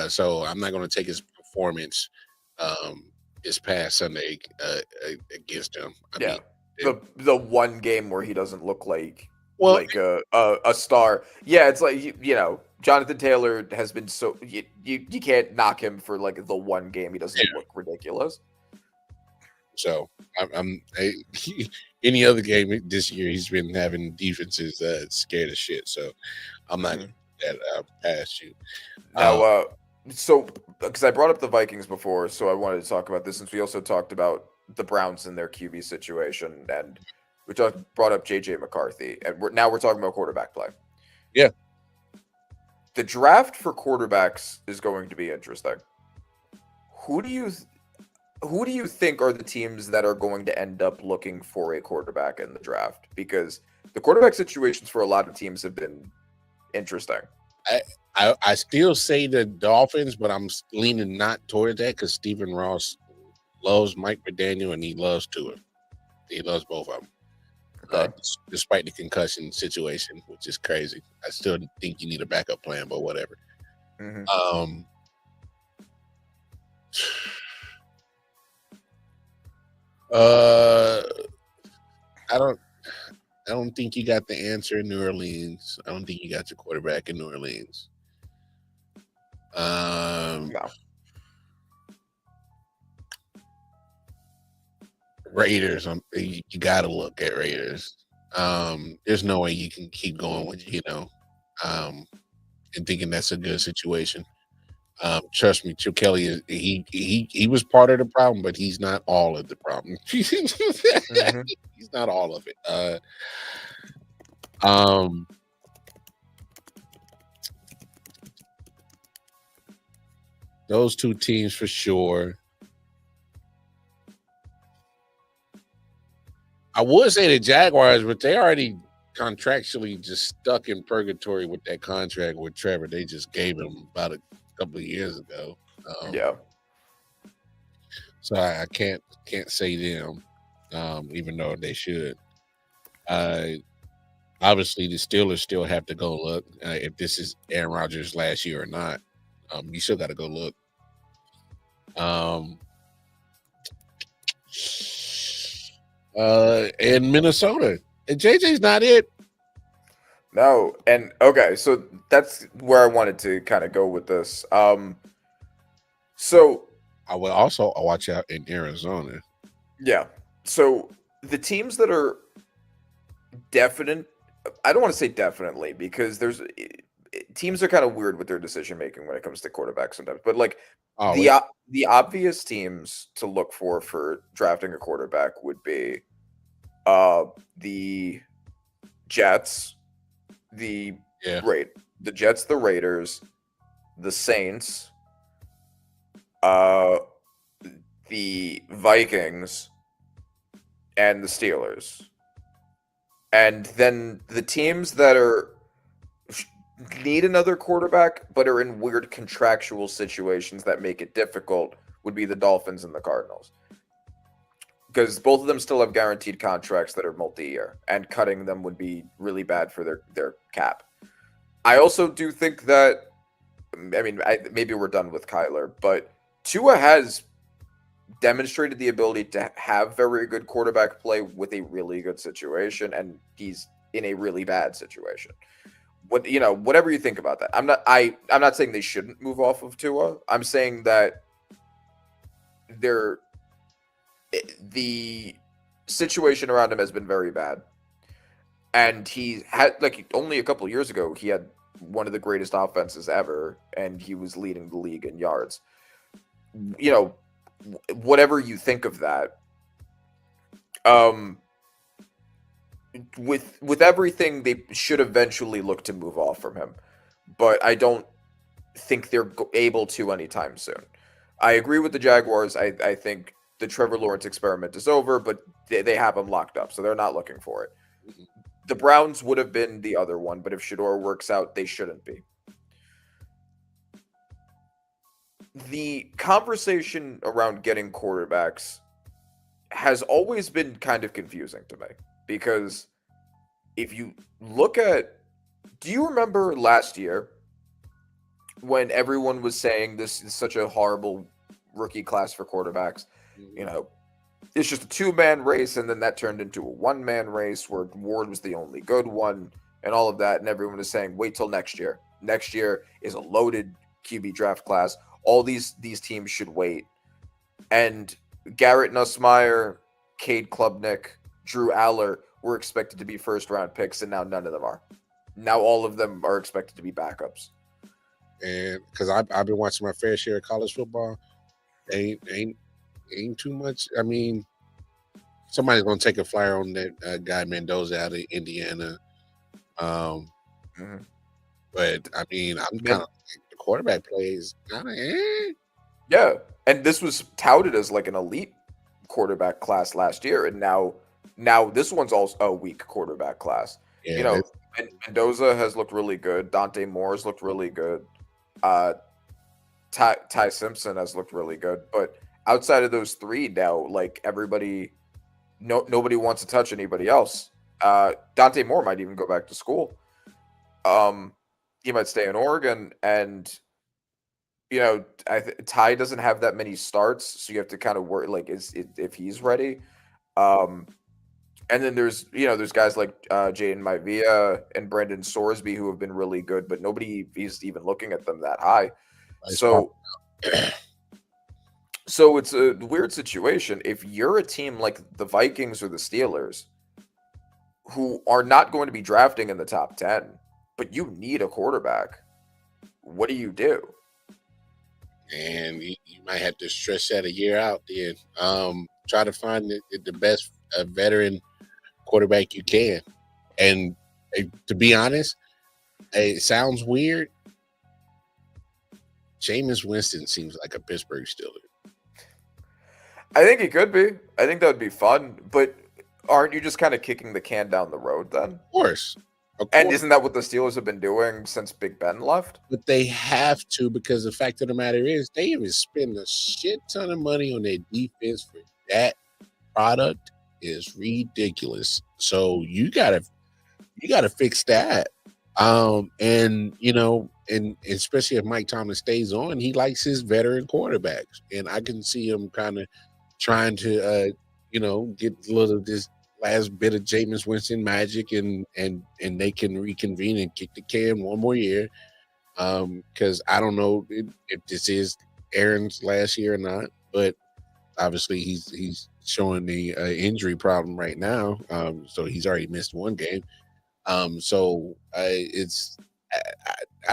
So I'm not going to take his performance this past Sunday against them. I mean, the one game where he doesn't look like a star. Yeah, it's like you know, Jonathan Taylor has been so you can't knock him for like the one game he doesn't look ridiculous. So any other game this year he's been having defenses scared of shit. So I'm not that past you. Now, so because I brought up the Vikings before, so I wanted to talk about this since we also talked about the Browns and their QB situation, and we brought up JJ McCarthy, and we're talking about quarterback play. Yeah, the draft for quarterbacks is going to be interesting. Who do you think are the teams that are going to end up looking for a quarterback in the draft? Because the quarterback situations for a lot of teams have been interesting. I still say the Dolphins, but I'm leaning not toward that because Stephen Ross loves Mike McDaniel and he loves Tua. He loves both of them. Okay. Despite the concussion situation, which is crazy. I still think you need a backup plan, but whatever. I don't think you got the answer in New Orleans. I don't think you got your quarterback in New Orleans. No. Raiders. You got to look at Raiders. There's no way you can keep going with and thinking that's a good situation. Trust me, Chip Kelly he was part of the problem, but he's not all of the problem. He's not all of it. Those two teams for sure. I would say the Jaguars, but they already contractually just stuck in purgatory with that contract with Trevor. They just gave him about a couple of years ago. So I can't say them, even though they should. Obviously, the Steelers still have to go look if this is Aaron Rodgers' last year or not. You still got to go look. In Minnesota, and JJ's not it. No, and okay, so that's where I wanted to kind of go with this. So I will also watch out in Arizona. yeah, so the teams that are definite, I don't want to say definitely because there's teams are kind of weird with their decision making when it comes to quarterbacks sometimes, but like the obvious teams to look for drafting a quarterback would be the Jets, the Jets, the Raiders, the Saints, the Vikings, and the Steelers. And then the teams that need another quarterback but are in weird contractual situations that make it difficult would be the Dolphins and the Cardinals. Because both of them still have guaranteed contracts that are multi-year, and cutting them would be really bad for their cap. I also do think that, I mean, maybe we're done with Kyler, but Tua has demonstrated the ability to have very good quarterback play with a really good situation, and he's in a really bad situation. Whatever you think about that, I'm not saying they shouldn't move off of Tua. I'm saying that the situation around him has been very bad, and he had, like, only a couple years ago he had one of the greatest offenses ever, and he was leading the league in yards. Whatever you think of that, with everything, they should eventually look to move off from him, but I don't think they're able to anytime soon. I agree with the Jaguars. I think the Trevor Lawrence experiment is over, but they have him locked up, so they're not looking for it. The Browns would have been the other one, but if Shador works out, they shouldn't be. The conversation around getting quarterbacks has always been kind of confusing to me, because if you look at, do you remember last year when everyone was saying this is such a horrible rookie class for quarterbacks? It's just a two-man race, and then that turned into a one-man race where Ward was the only good one and all of that, and everyone was saying, wait till next year. Next year is a loaded QB draft class. All these teams should wait. And Garrett Nussmeier, Cade Klubnik, Drew Aller were expected to be first-round picks, and now none of them are. Now all of them are expected to be backups. And because I've been watching my fair share of college football, ain't too much. I mean, somebody's gonna take a flyer on that guy Mendoza out of Indiana. But I mean, I'm kind of the quarterback plays kind of Yeah, and this was touted as like an elite quarterback class last year, and now this one's also a weak quarterback class. Yeah, Mendoza has looked really good. Dante Moore has looked really good. Ty Simpson has looked really good, but outside of those three now, like, nobody wants to touch anybody else. Dante Moore might even go back to school. He might stay in Oregon, and Ty doesn't have that many starts, so you have to kind of worry, like, if he's ready. And then there's guys like Jaden Maivia and Brandon Sorsby who have been really good, but nobody is even looking at them that high. So it's a weird situation. If you're a team like the Vikings or the Steelers, who are not going to be drafting in the top 10, but you need a quarterback, what do you do? And you might have to stretch that a year out then. Try to find the best veteran quarterback you can. And to be honest, it sounds weird. Jameis Winston seems like a Pittsburgh Steeler. I think he could be. I think that would be fun. But aren't you just kind of kicking the can down the road then? Of course. And isn't that what the Steelers have been doing since Big Ben left? But they have to, because the fact of the matter is they even spend a shit ton of money on their defense for that product is ridiculous. So you gotta you got to fix that. And and especially if Mike Tomlin stays on, he likes his veteran quarterbacks, and I can see him kind of trying to get a little of this last bit of Jameis Winston magic, and they can reconvene and kick the can one more year. Because I don't know if this is Aaron's last year or not, but obviously he's showing the injury problem right now. So he's already missed one game. So I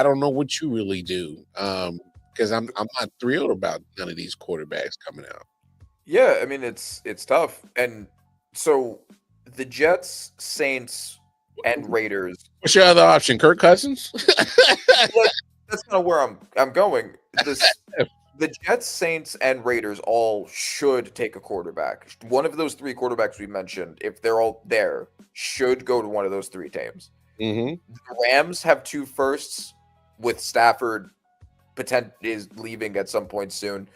don't know what you really do. Because I'm not thrilled about none of these quarterbacks coming out. Yeah, I mean it's tough. And so the Jets, Saints, and Raiders. What's your other option? Kirk Cousins? That's kind of where I'm going. The Jets, Saints, and Raiders all should take a quarterback. One of those three quarterbacks we mentioned, if they're all there, should go to one of those three teams. Mm-hmm. The Rams have 2 firsts, with Stafford is leaving at some point soon,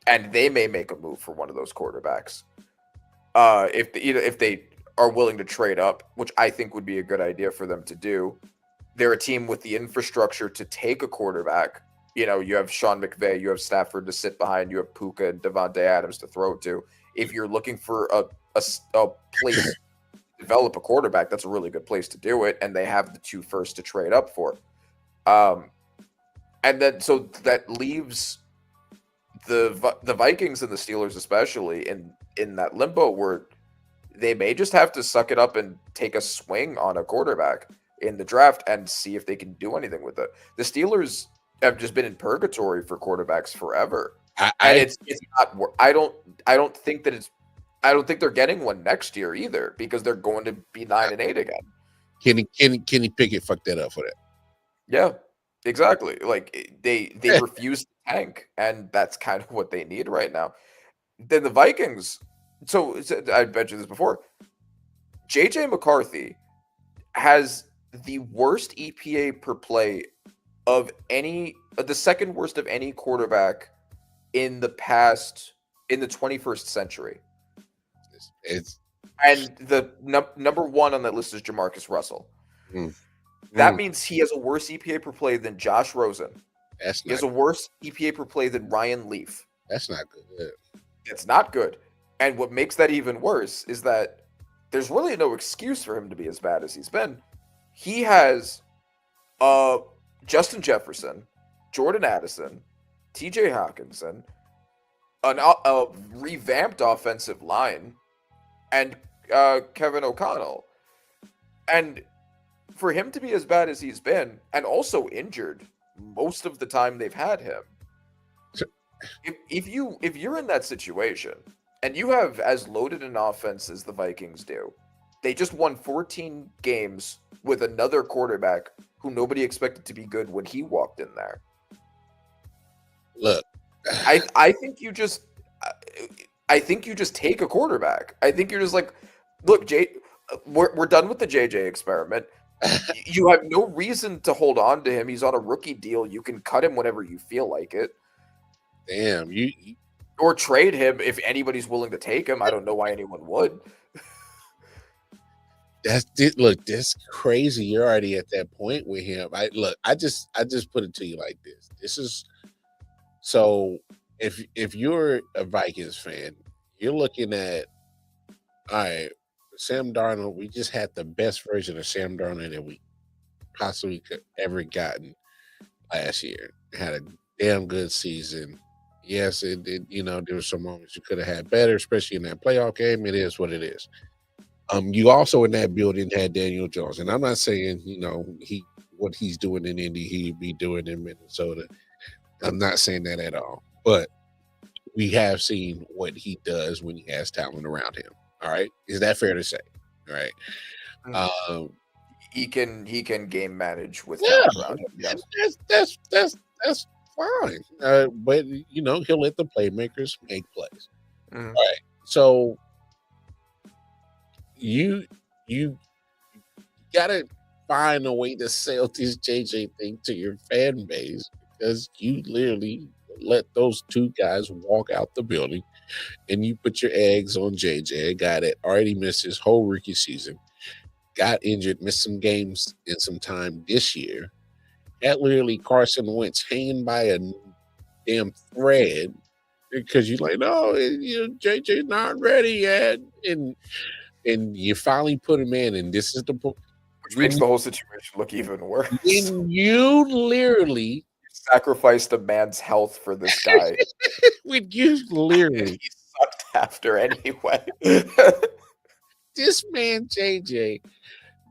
and they may make a move for one of those quarterbacks. If they are willing to trade up, which I think would be a good idea for them to do. They're a team with the infrastructure to take a quarterback. You have Sean McVay, you have Stafford to sit behind, you have Puka and Devontae Adams to throw to. If you're looking for a place to develop a quarterback, that's a really good place to do it, and they have the 2 firsts to trade up for. And then so that leaves the Vikings and the Steelers especially in that limbo where they may just have to suck it up and take a swing on a quarterback in the draft and see if they can do anything with it. The Steelers have just been in purgatory for quarterbacks forever. It's not. I don't think they're getting one next year either, because they're going to be 9-8 again. Kenny Pickett fucked that up for that. Yeah, exactly. Like they refuse to tank, and that's kind of what they need right now. Then the Vikings. So I mentioned this before. JJ McCarthy has the worst EPA per play of the second worst of any quarterback in the 21st century. And the number 1 on that list is Jamarcus Russell. That means he has a worse EPA per play than Josh Rosen. He has a worse EPA per play than Ryan Leaf. That's not good. It's not good. And what makes that even worse is that there's really no excuse for him to be as bad as he's been. He has Justin Jefferson, Jordan Addison, TJ Hawkinson, a revamped offensive line, and Kevin O'Connell. And for him to be as bad as he's been, and also injured most of the time they've had him, if you're in that situation and you have as loaded an offense as the Vikings do, they just won 14 games with another quarterback who nobody expected to be good when he walked in there. Look, I think you just take a quarterback. I think you're just like, look, we're done with the JJ experiment. You have no reason to hold on to him. He's on a rookie deal. You can cut him whenever you feel like it. Damn, you or trade him if anybody's willing to take him. I don't know why anyone would. That's crazy. You're already at that point with him. I just put it to you like this. This is so if you're a Vikings fan, you're looking at, all right, Sam Darnold, we just had the best version of Sam Darnold that we possibly could ever gotten last year. Had a damn good season. Yes, it there were some moments you could have had better, especially in that playoff game. It is what it is. You also in that building had Daniel Jones, and I'm not saying what he's doing in Indy he'd be doing in Minnesota. I'm not saying that at all, but we have seen what he does when he has talent around him. All right, is that fair to say? All right, he can game manage with talent around him. Yes. That's fine, but he'll let the playmakers make plays. All right, so. You gotta find a way to sell this JJ thing to your fan base, because you literally let those 2 guys walk out the building and you put your eggs on JJ, a guy that already missed his whole rookie season. got injured, missed some games in some time this year. Had literally Carson Wentz hanging by a damn thread because you're like, no, JJ's not ready yet, and you finally put him in, and this is the Which makes the whole situation look even worse. when you literally Sacrificed a man's health for this guy. when you literally He sucked after anyway. this man JJ,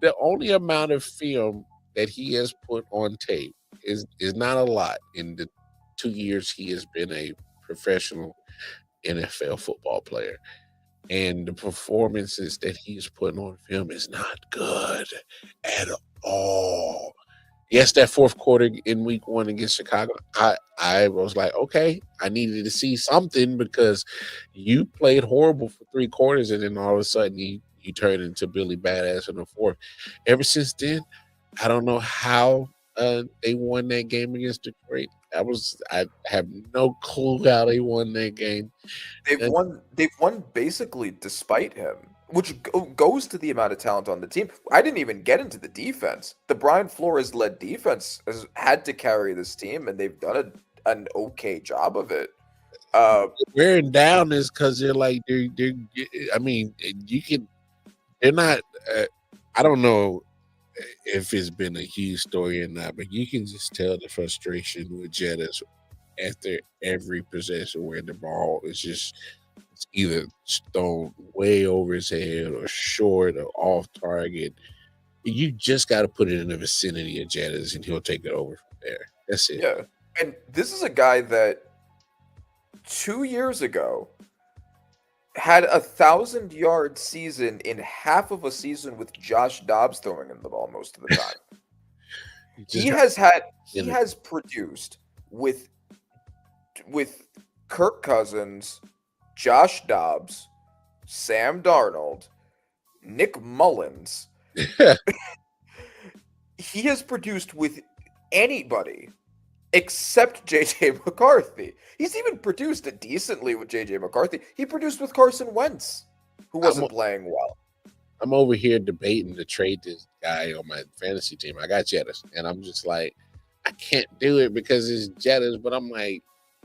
the only amount of film that he has put on tape is not a lot in the 2 years he has been a professional NFL football player. And the performances that he's putting on film is not good at all. Yes, that fourth quarter in week 1 against Chicago, I was like, okay, I needed to see something because you played horrible for 3 quarters and then all of a sudden you turned into Billy Badass in the fourth. Ever since then, I don't know how they won that game against Detroit. I have no clue how they won that game. They've won basically despite him, which goes to the amount of talent on the team. I didn't even get into the defense. The Brian Flores led defense has had to carry this team, and they've done an okay job of it. Wearing down is because they're like they're. I mean, you can. They're not. I don't know if it's been a huge story or not, but you can just tell the frustration with Jettas after every possession where the ball is just it's either thrown way over his head or short or off target. You just got to put it in the vicinity of Jettas and he'll take it over from there. That's it. Yeah. And this is a guy that 2 years ago had 1,000-yard season in half of a season with Josh Dobbs throwing in the ball most of the time. he has produced with Kirk Cousins, Josh Dobbs, Sam Darnold, Nick Mullins. He has produced with anybody except JJ McCarthy. He's even produced it decently with JJ McCarthy. He produced with Carson Wentz, who wasn't playing well. I'm over here debating to trade this guy on my fantasy team. I got Jettas, and I'm just like, I can't do it because it's Jettas, but I'm like,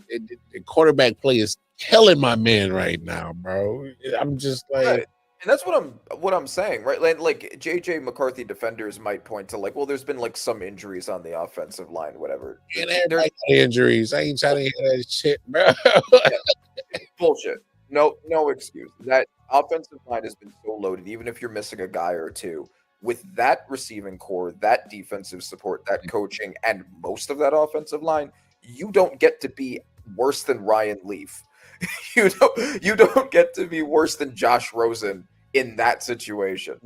the quarterback play is killing my man right now, bro. I'm just like, right. And that's what I'm saying, right? Like JJ McCarthy defenders might point to like, well, there's been like some injuries on the offensive line, whatever. And everybody got injuries. I ain't trying to hear that shit, bro. Bullshit. No excuse. That offensive line has been so loaded, even if you're missing a guy or two. With that receiving core, that defensive support, that coaching, and most of that offensive line, you don't get to be worse than Ryan Leaf. You don't get to be worse than Josh Rosen in that situation.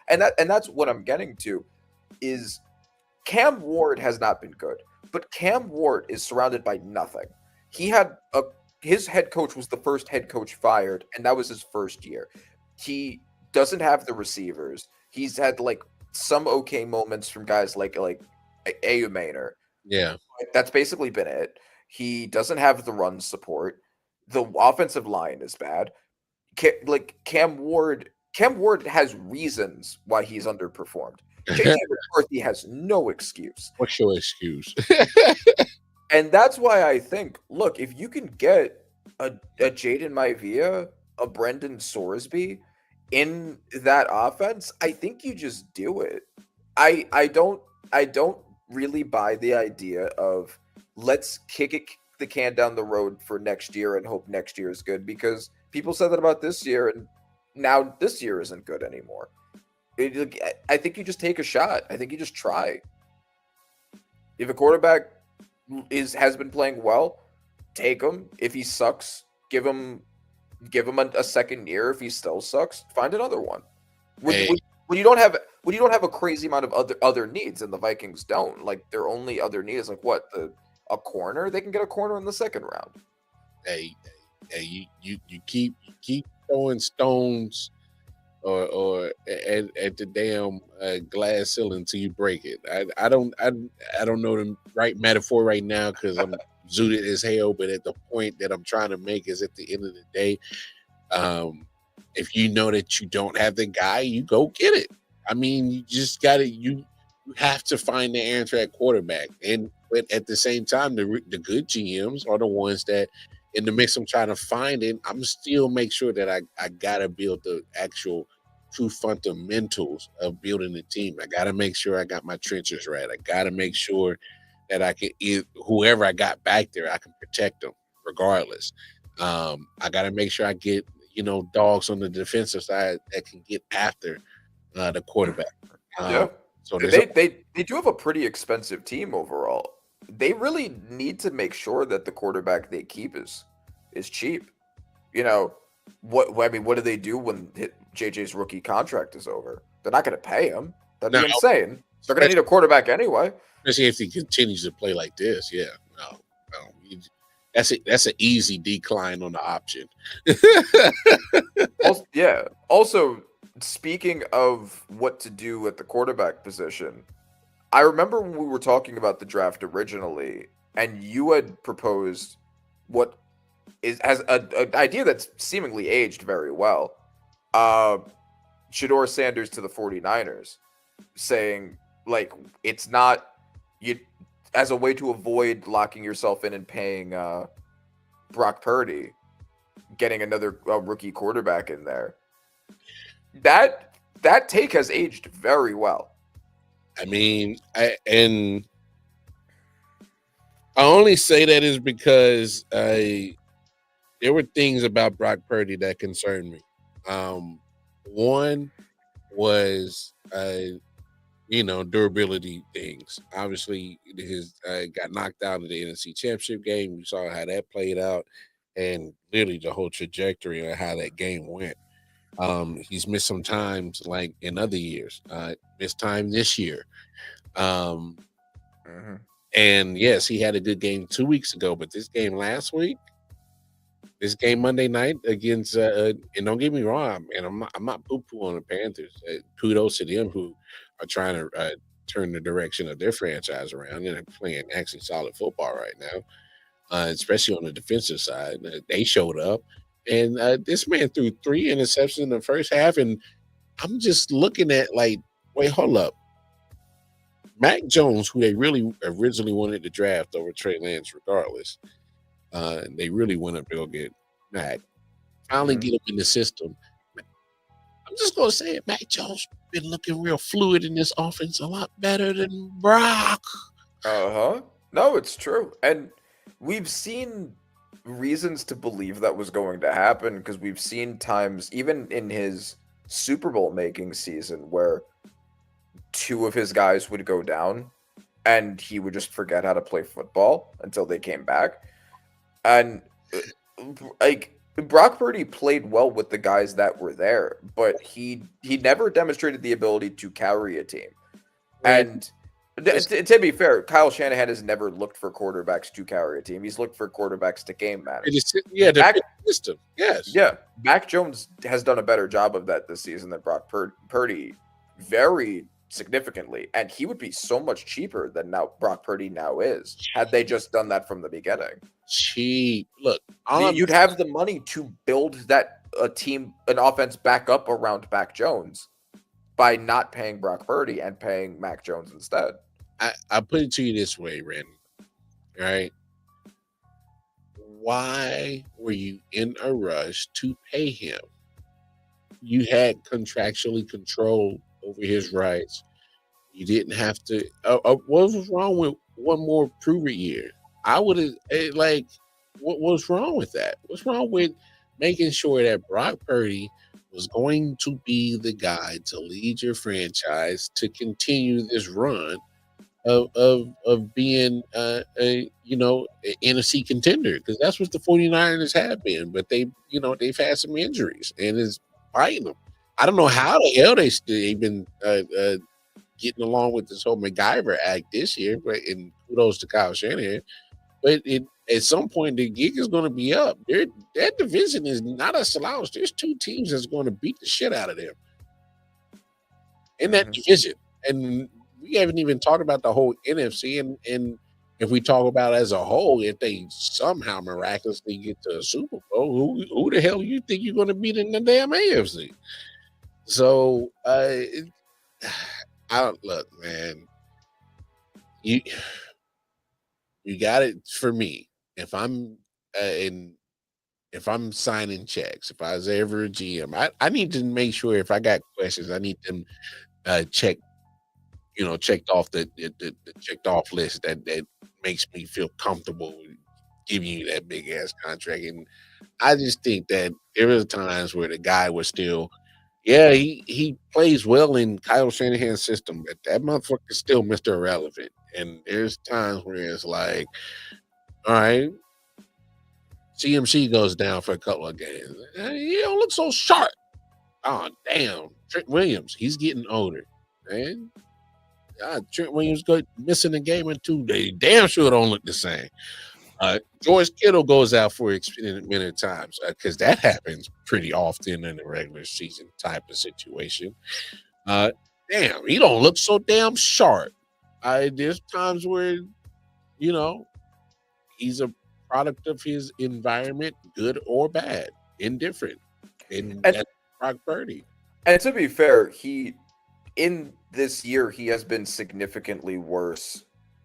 And that's what I'm getting to is Cam Ward has not been good, but Cam Ward is surrounded by nothing. His head coach was the first head coach fired, and that was his first year. He doesn't have the receivers. He's had like some okay moments from guys like A.O.W. Yeah, that's basically been it. He doesn't have the run support. The offensive line is bad. Cam Ward has reasons why he's underperformed. JJ McCarthy has no excuse. What's your excuse? And that's why I think, look, if you can get a Jaden Maivia, a Brendan Sorsby in that offense, I think you just do it. I don't really buy the idea of let's kick the can down the road for next year and hope next year is good, because people said that about this year and now this year isn't good anymore. I think you just take a shot. I think you just try. If a quarterback has been playing well, take him. If he sucks, give him a second year. If he still sucks, find another one. When you don't have a crazy amount of other needs, and the Vikings don't, like their only other need is like what, a corner. They can get a corner in the second round. Hey, you keep throwing stones or at the damn glass ceiling until you break it. I don't know the right metaphor right now because I'm zooted as hell. But at the point that I'm trying to make is at the end of the day, if you know that you don't have the guy, you go get it. I mean, you just got to you have to find the answer at quarterback, but at the same time, the good GMs are the ones that in the mix. I'm trying to find it. I'm still make sure that I gotta build the actual true fundamentals of building a team. I gotta make sure I got my trenches right. I gotta make sure that I can whoever I got back there, I can protect them regardless. I gotta make sure I get dogs on the defensive side that can get after the quarterback. Yeah. So they do have a pretty expensive team overall. They really need to make sure that the quarterback they keep is cheap. What do they do when JJ's rookie contract is over? They're not going to pay him. That'd be insane. They're going to need a quarterback anyway. Especially if he continues to play like this. Yeah, no. That's an easy decline on the option. Also, speaking of what to do at the quarterback position, I remember when we were talking about the draft originally, and you had proposed what has an idea that's seemingly aged very well. Shedeur Sanders to the 49ers, saying like it's not you as a way to avoid locking yourself in and paying Brock Purdy, getting another rookie quarterback in there. That take has aged very well. I mean, I only say that is because there were things about Brock Purdy that concerned me. One was durability things. Obviously, his got knocked out of the NFC Championship game. We saw how that played out, and literally the whole trajectory of how that game went. He's missed some times like in other years. Missed time this year. And yes, he had a good game 2 weeks ago, but this game last week, this game Monday night against and don't get me wrong, and I'm not poo-poo on the Panthers. Kudos to them who are trying to turn the direction of their franchise around and are playing actually solid football right now, especially on the defensive side. They showed up, and this man threw 3 interceptions in the first half, and I'm just looking at like, wait, hold up. Mac Jones, who they really originally wanted to draft over Trey Lance regardless, they really went up to go get Mac. Finally get him in the system. I'm just going to say it. Mac Jones been looking real fluid in this offense, a lot better than Brock. No, it's true. And we've seen reasons to believe that was going to happen because we've seen times, even in his Super Bowl making season, where 2 of his guys would go down and he would just forget how to play football until they came back. And like Brock Purdy played well with the guys that were there, but he never demonstrated the ability to carry a team. Right. And to be fair, Kyle Shanahan has never looked for quarterbacks to carry a team. He's looked for quarterbacks to game manage. System. Yes. Yeah. Mac Jones has done a better job of that this season than Brock Purdy, very significantly. And he would be so much cheaper than now Brock Purdy now is, had they just done that from the beginning. Cheap. Look, you'd have the money to build an offense back up around Mac Jones by not paying Brock Purdy and paying Mac Jones instead. I put it to you this way, Randy. All right. Why were you in a rush to pay him? You had contractually control over his rights. You didn't have to. What was wrong with one more prove it year? I would have what's wrong with that? What's wrong with making sure that Brock Purdy was going to be the guy to lead your franchise to continue this run of being an NFC contender? Because that's what the 49ers have been, but they've had some injuries and it's biting them. I don't know how the hell they've been getting along with this whole MacGyver act this year, but kudos to Kyle Shanahan. But at some point, the gig is going to be up. That division is not a slouch. There's 2 teams that's going to beat the shit out of them in that division. And we haven't even talked about the whole NFC. And if we talk about as a whole, if they somehow miraculously get to a Super Bowl, who the hell you think you're going to beat in the damn AFC? So I don't look, man. You got it for me. If I'm if I'm signing checks, if I was ever a GM, I need to make sure if I got questions, I need them checked checked off the checked off list that makes me feel comfortable giving you that big ass contract. And I just think that there was times where the guy was still, yeah, he plays well in Kyle Shanahan's system, but that motherfucker's still Mr. Irrelevant. And there's times where it's like, all right, CMC goes down for a couple of games. You don't look so sharp. Oh damn, Trent Williams, he's getting older, man. God, Trent Williams missing a game or two. They damn sure don't look the same. George Kittle goes out for extended minute times because that happens pretty often in the regular season type of situation. Damn, he don't look so damn sharp. There's times where, he's a product of his environment, good or bad, indifferent. And that's Brock Purdy. And to be fair, in this year, he has been significantly worse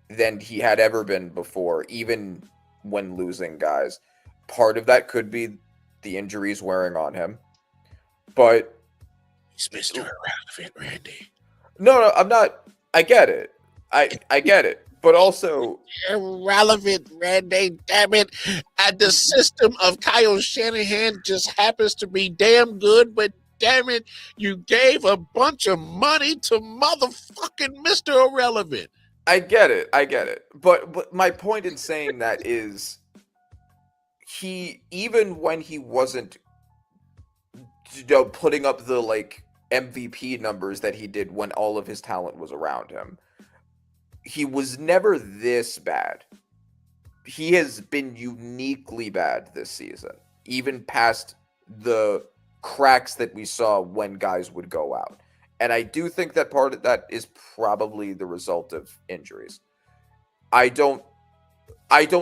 than he had ever been before, even when losing guys. Part of that could be the injuries wearing on him. But he's Mr. Irrelevant, Randy. No, I'm not. I get it. I get it. But also irrelevant, Randy. Damn it. The system of Kyle Shanahan just happens to be damn good, but damn it, you gave a bunch of money to motherfucking Mr. Irrelevant. I get it. But my point in saying that is even when he wasn't putting up the like MVP numbers that he did when all of his talent was around him, he was never this bad. He has been uniquely bad this season, even past the cracks that we saw when guys would go out. And I do think that part of that is probably the result of injuries. I don't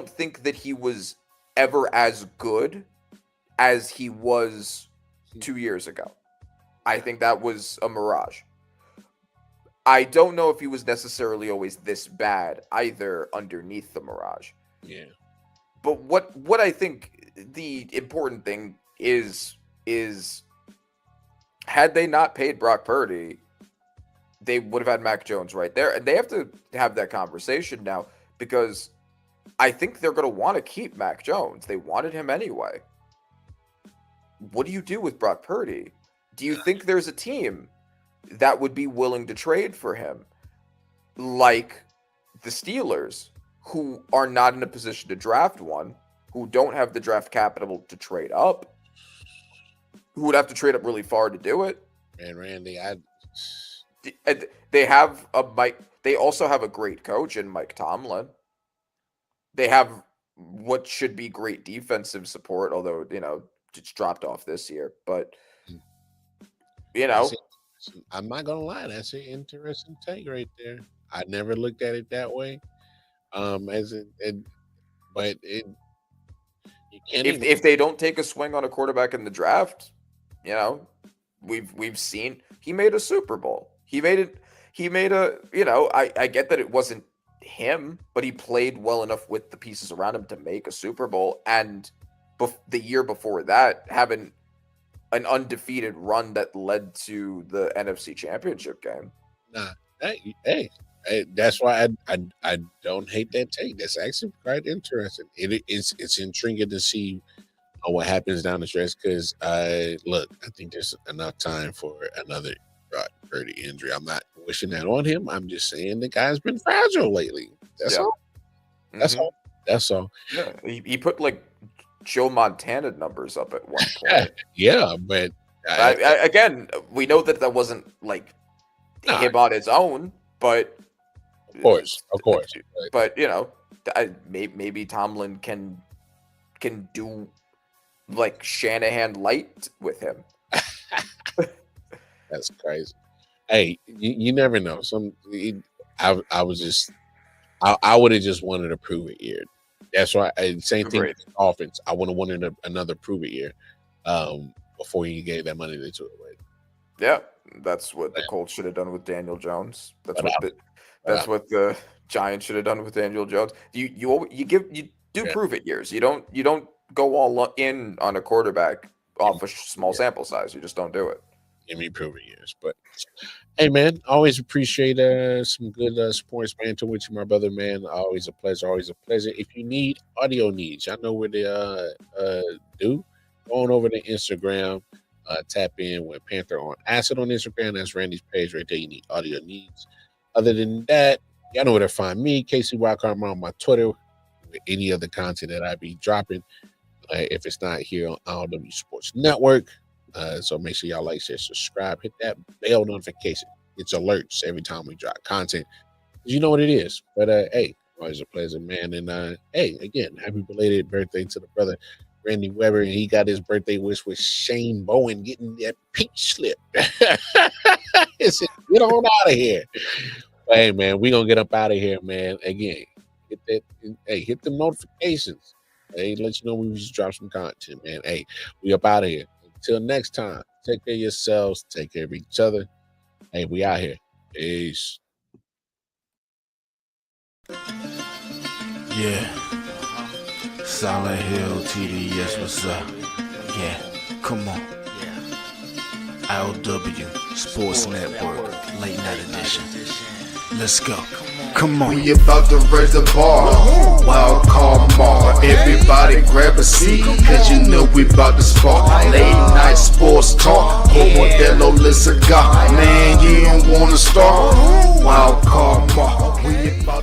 think that he was ever as good as he was 2 years ago. I think that was a mirage. I don't know if he was necessarily always this bad either underneath the mirage. Yeah. But what I think the important thing is had they not paid Brock Purdy, they would have had Mac Jones right there. And they have to have that conversation now because I think they're going to want to keep Mac Jones. They wanted him anyway. What do you do with Brock Purdy? Do you think there's a team that would be willing to trade for him, like the Steelers, who are not in a position to draft one, who don't have the draft capital to trade up, who would have to trade up really far to do it? And Randy, they have a Mike. They also have a great coach in Mike Tomlin. They have what should be great defensive support, although it's dropped off this year. But I'm not gonna lie, that's an interesting take right there. I never looked at it that way. But you can't. If they don't take a swing on a quarterback in the draft, we've seen he made a Super Bowl. He made a. I get that it wasn't him, but he played well enough with the pieces around him to make a Super Bowl. And the year before that, having an undefeated run that led to the NFC Championship game. Nah, hey, that's why I don't hate that take. That's actually quite interesting. It's intriguing to see what happens down the stretch because I think there's enough time for another Brock Purdy injury. I'm not wishing that on him. I'm just saying the guy's been fragile lately. That's all. That's all. That's all. Yeah, he put like Joe Montana numbers up at one point. Yeah, but again, we know that wasn't like him on his own, but of course. But maybe Tomlin can do like Shanahan light with him. That's crazy. Hey, you never know. I would have just wanted to prove it year. That's why. Same thing with the offense. I would have wanted another prove it year before you gave that money to it away. Yeah, that's what the Colts should have done with Daniel Jones. That's But what that's what the Giants should have done with Daniel Jones. You do prove it years. You don't go all in on a quarterback off a small sample size. You just don't do it. Give me proven years. But hey, man, always appreciate some good sports banter with you, my brother, man. Always a pleasure. Always a pleasure. If you need audio needs, I know where they do. Go on over to Instagram. Tap in with Panther on Acid on Instagram. That's Randy's page right there. You need audio needs. Other than that, y'all know where to find me, Casey Wildcard on my Twitter, with any other content that I be dropping. If it's not here on I.O.W Sports Network. So make sure y'all like, share, subscribe, hit that bell notification. It's alerts every time we drop content. You know what it is. But hey, always a pleasure, man. And hey, again, happy belated birthday to the brother Randy Weber. And he got his birthday wish with Shane Bowen getting that pink slip. He said, get on out of here. But hey, man, we gonna get up out of here, man. Again, hit the notifications. Hey, let you know when we just drop some content, man. Hey, we up out of here. Until next time, take care of yourselves, take care of each other. Hey, we out here. Peace. Yeah. Solid Hill TDS, what's up? Yeah, come on. I.O.W Sports Network, late night edition. Let's go. Come on. We about to raise the bar. Wild card mall. Everybody grab a seat, cause you know we about to spark. Late night sports talk. Modelo Le Cigar. Man, you don't wanna start. Wild card mall. We about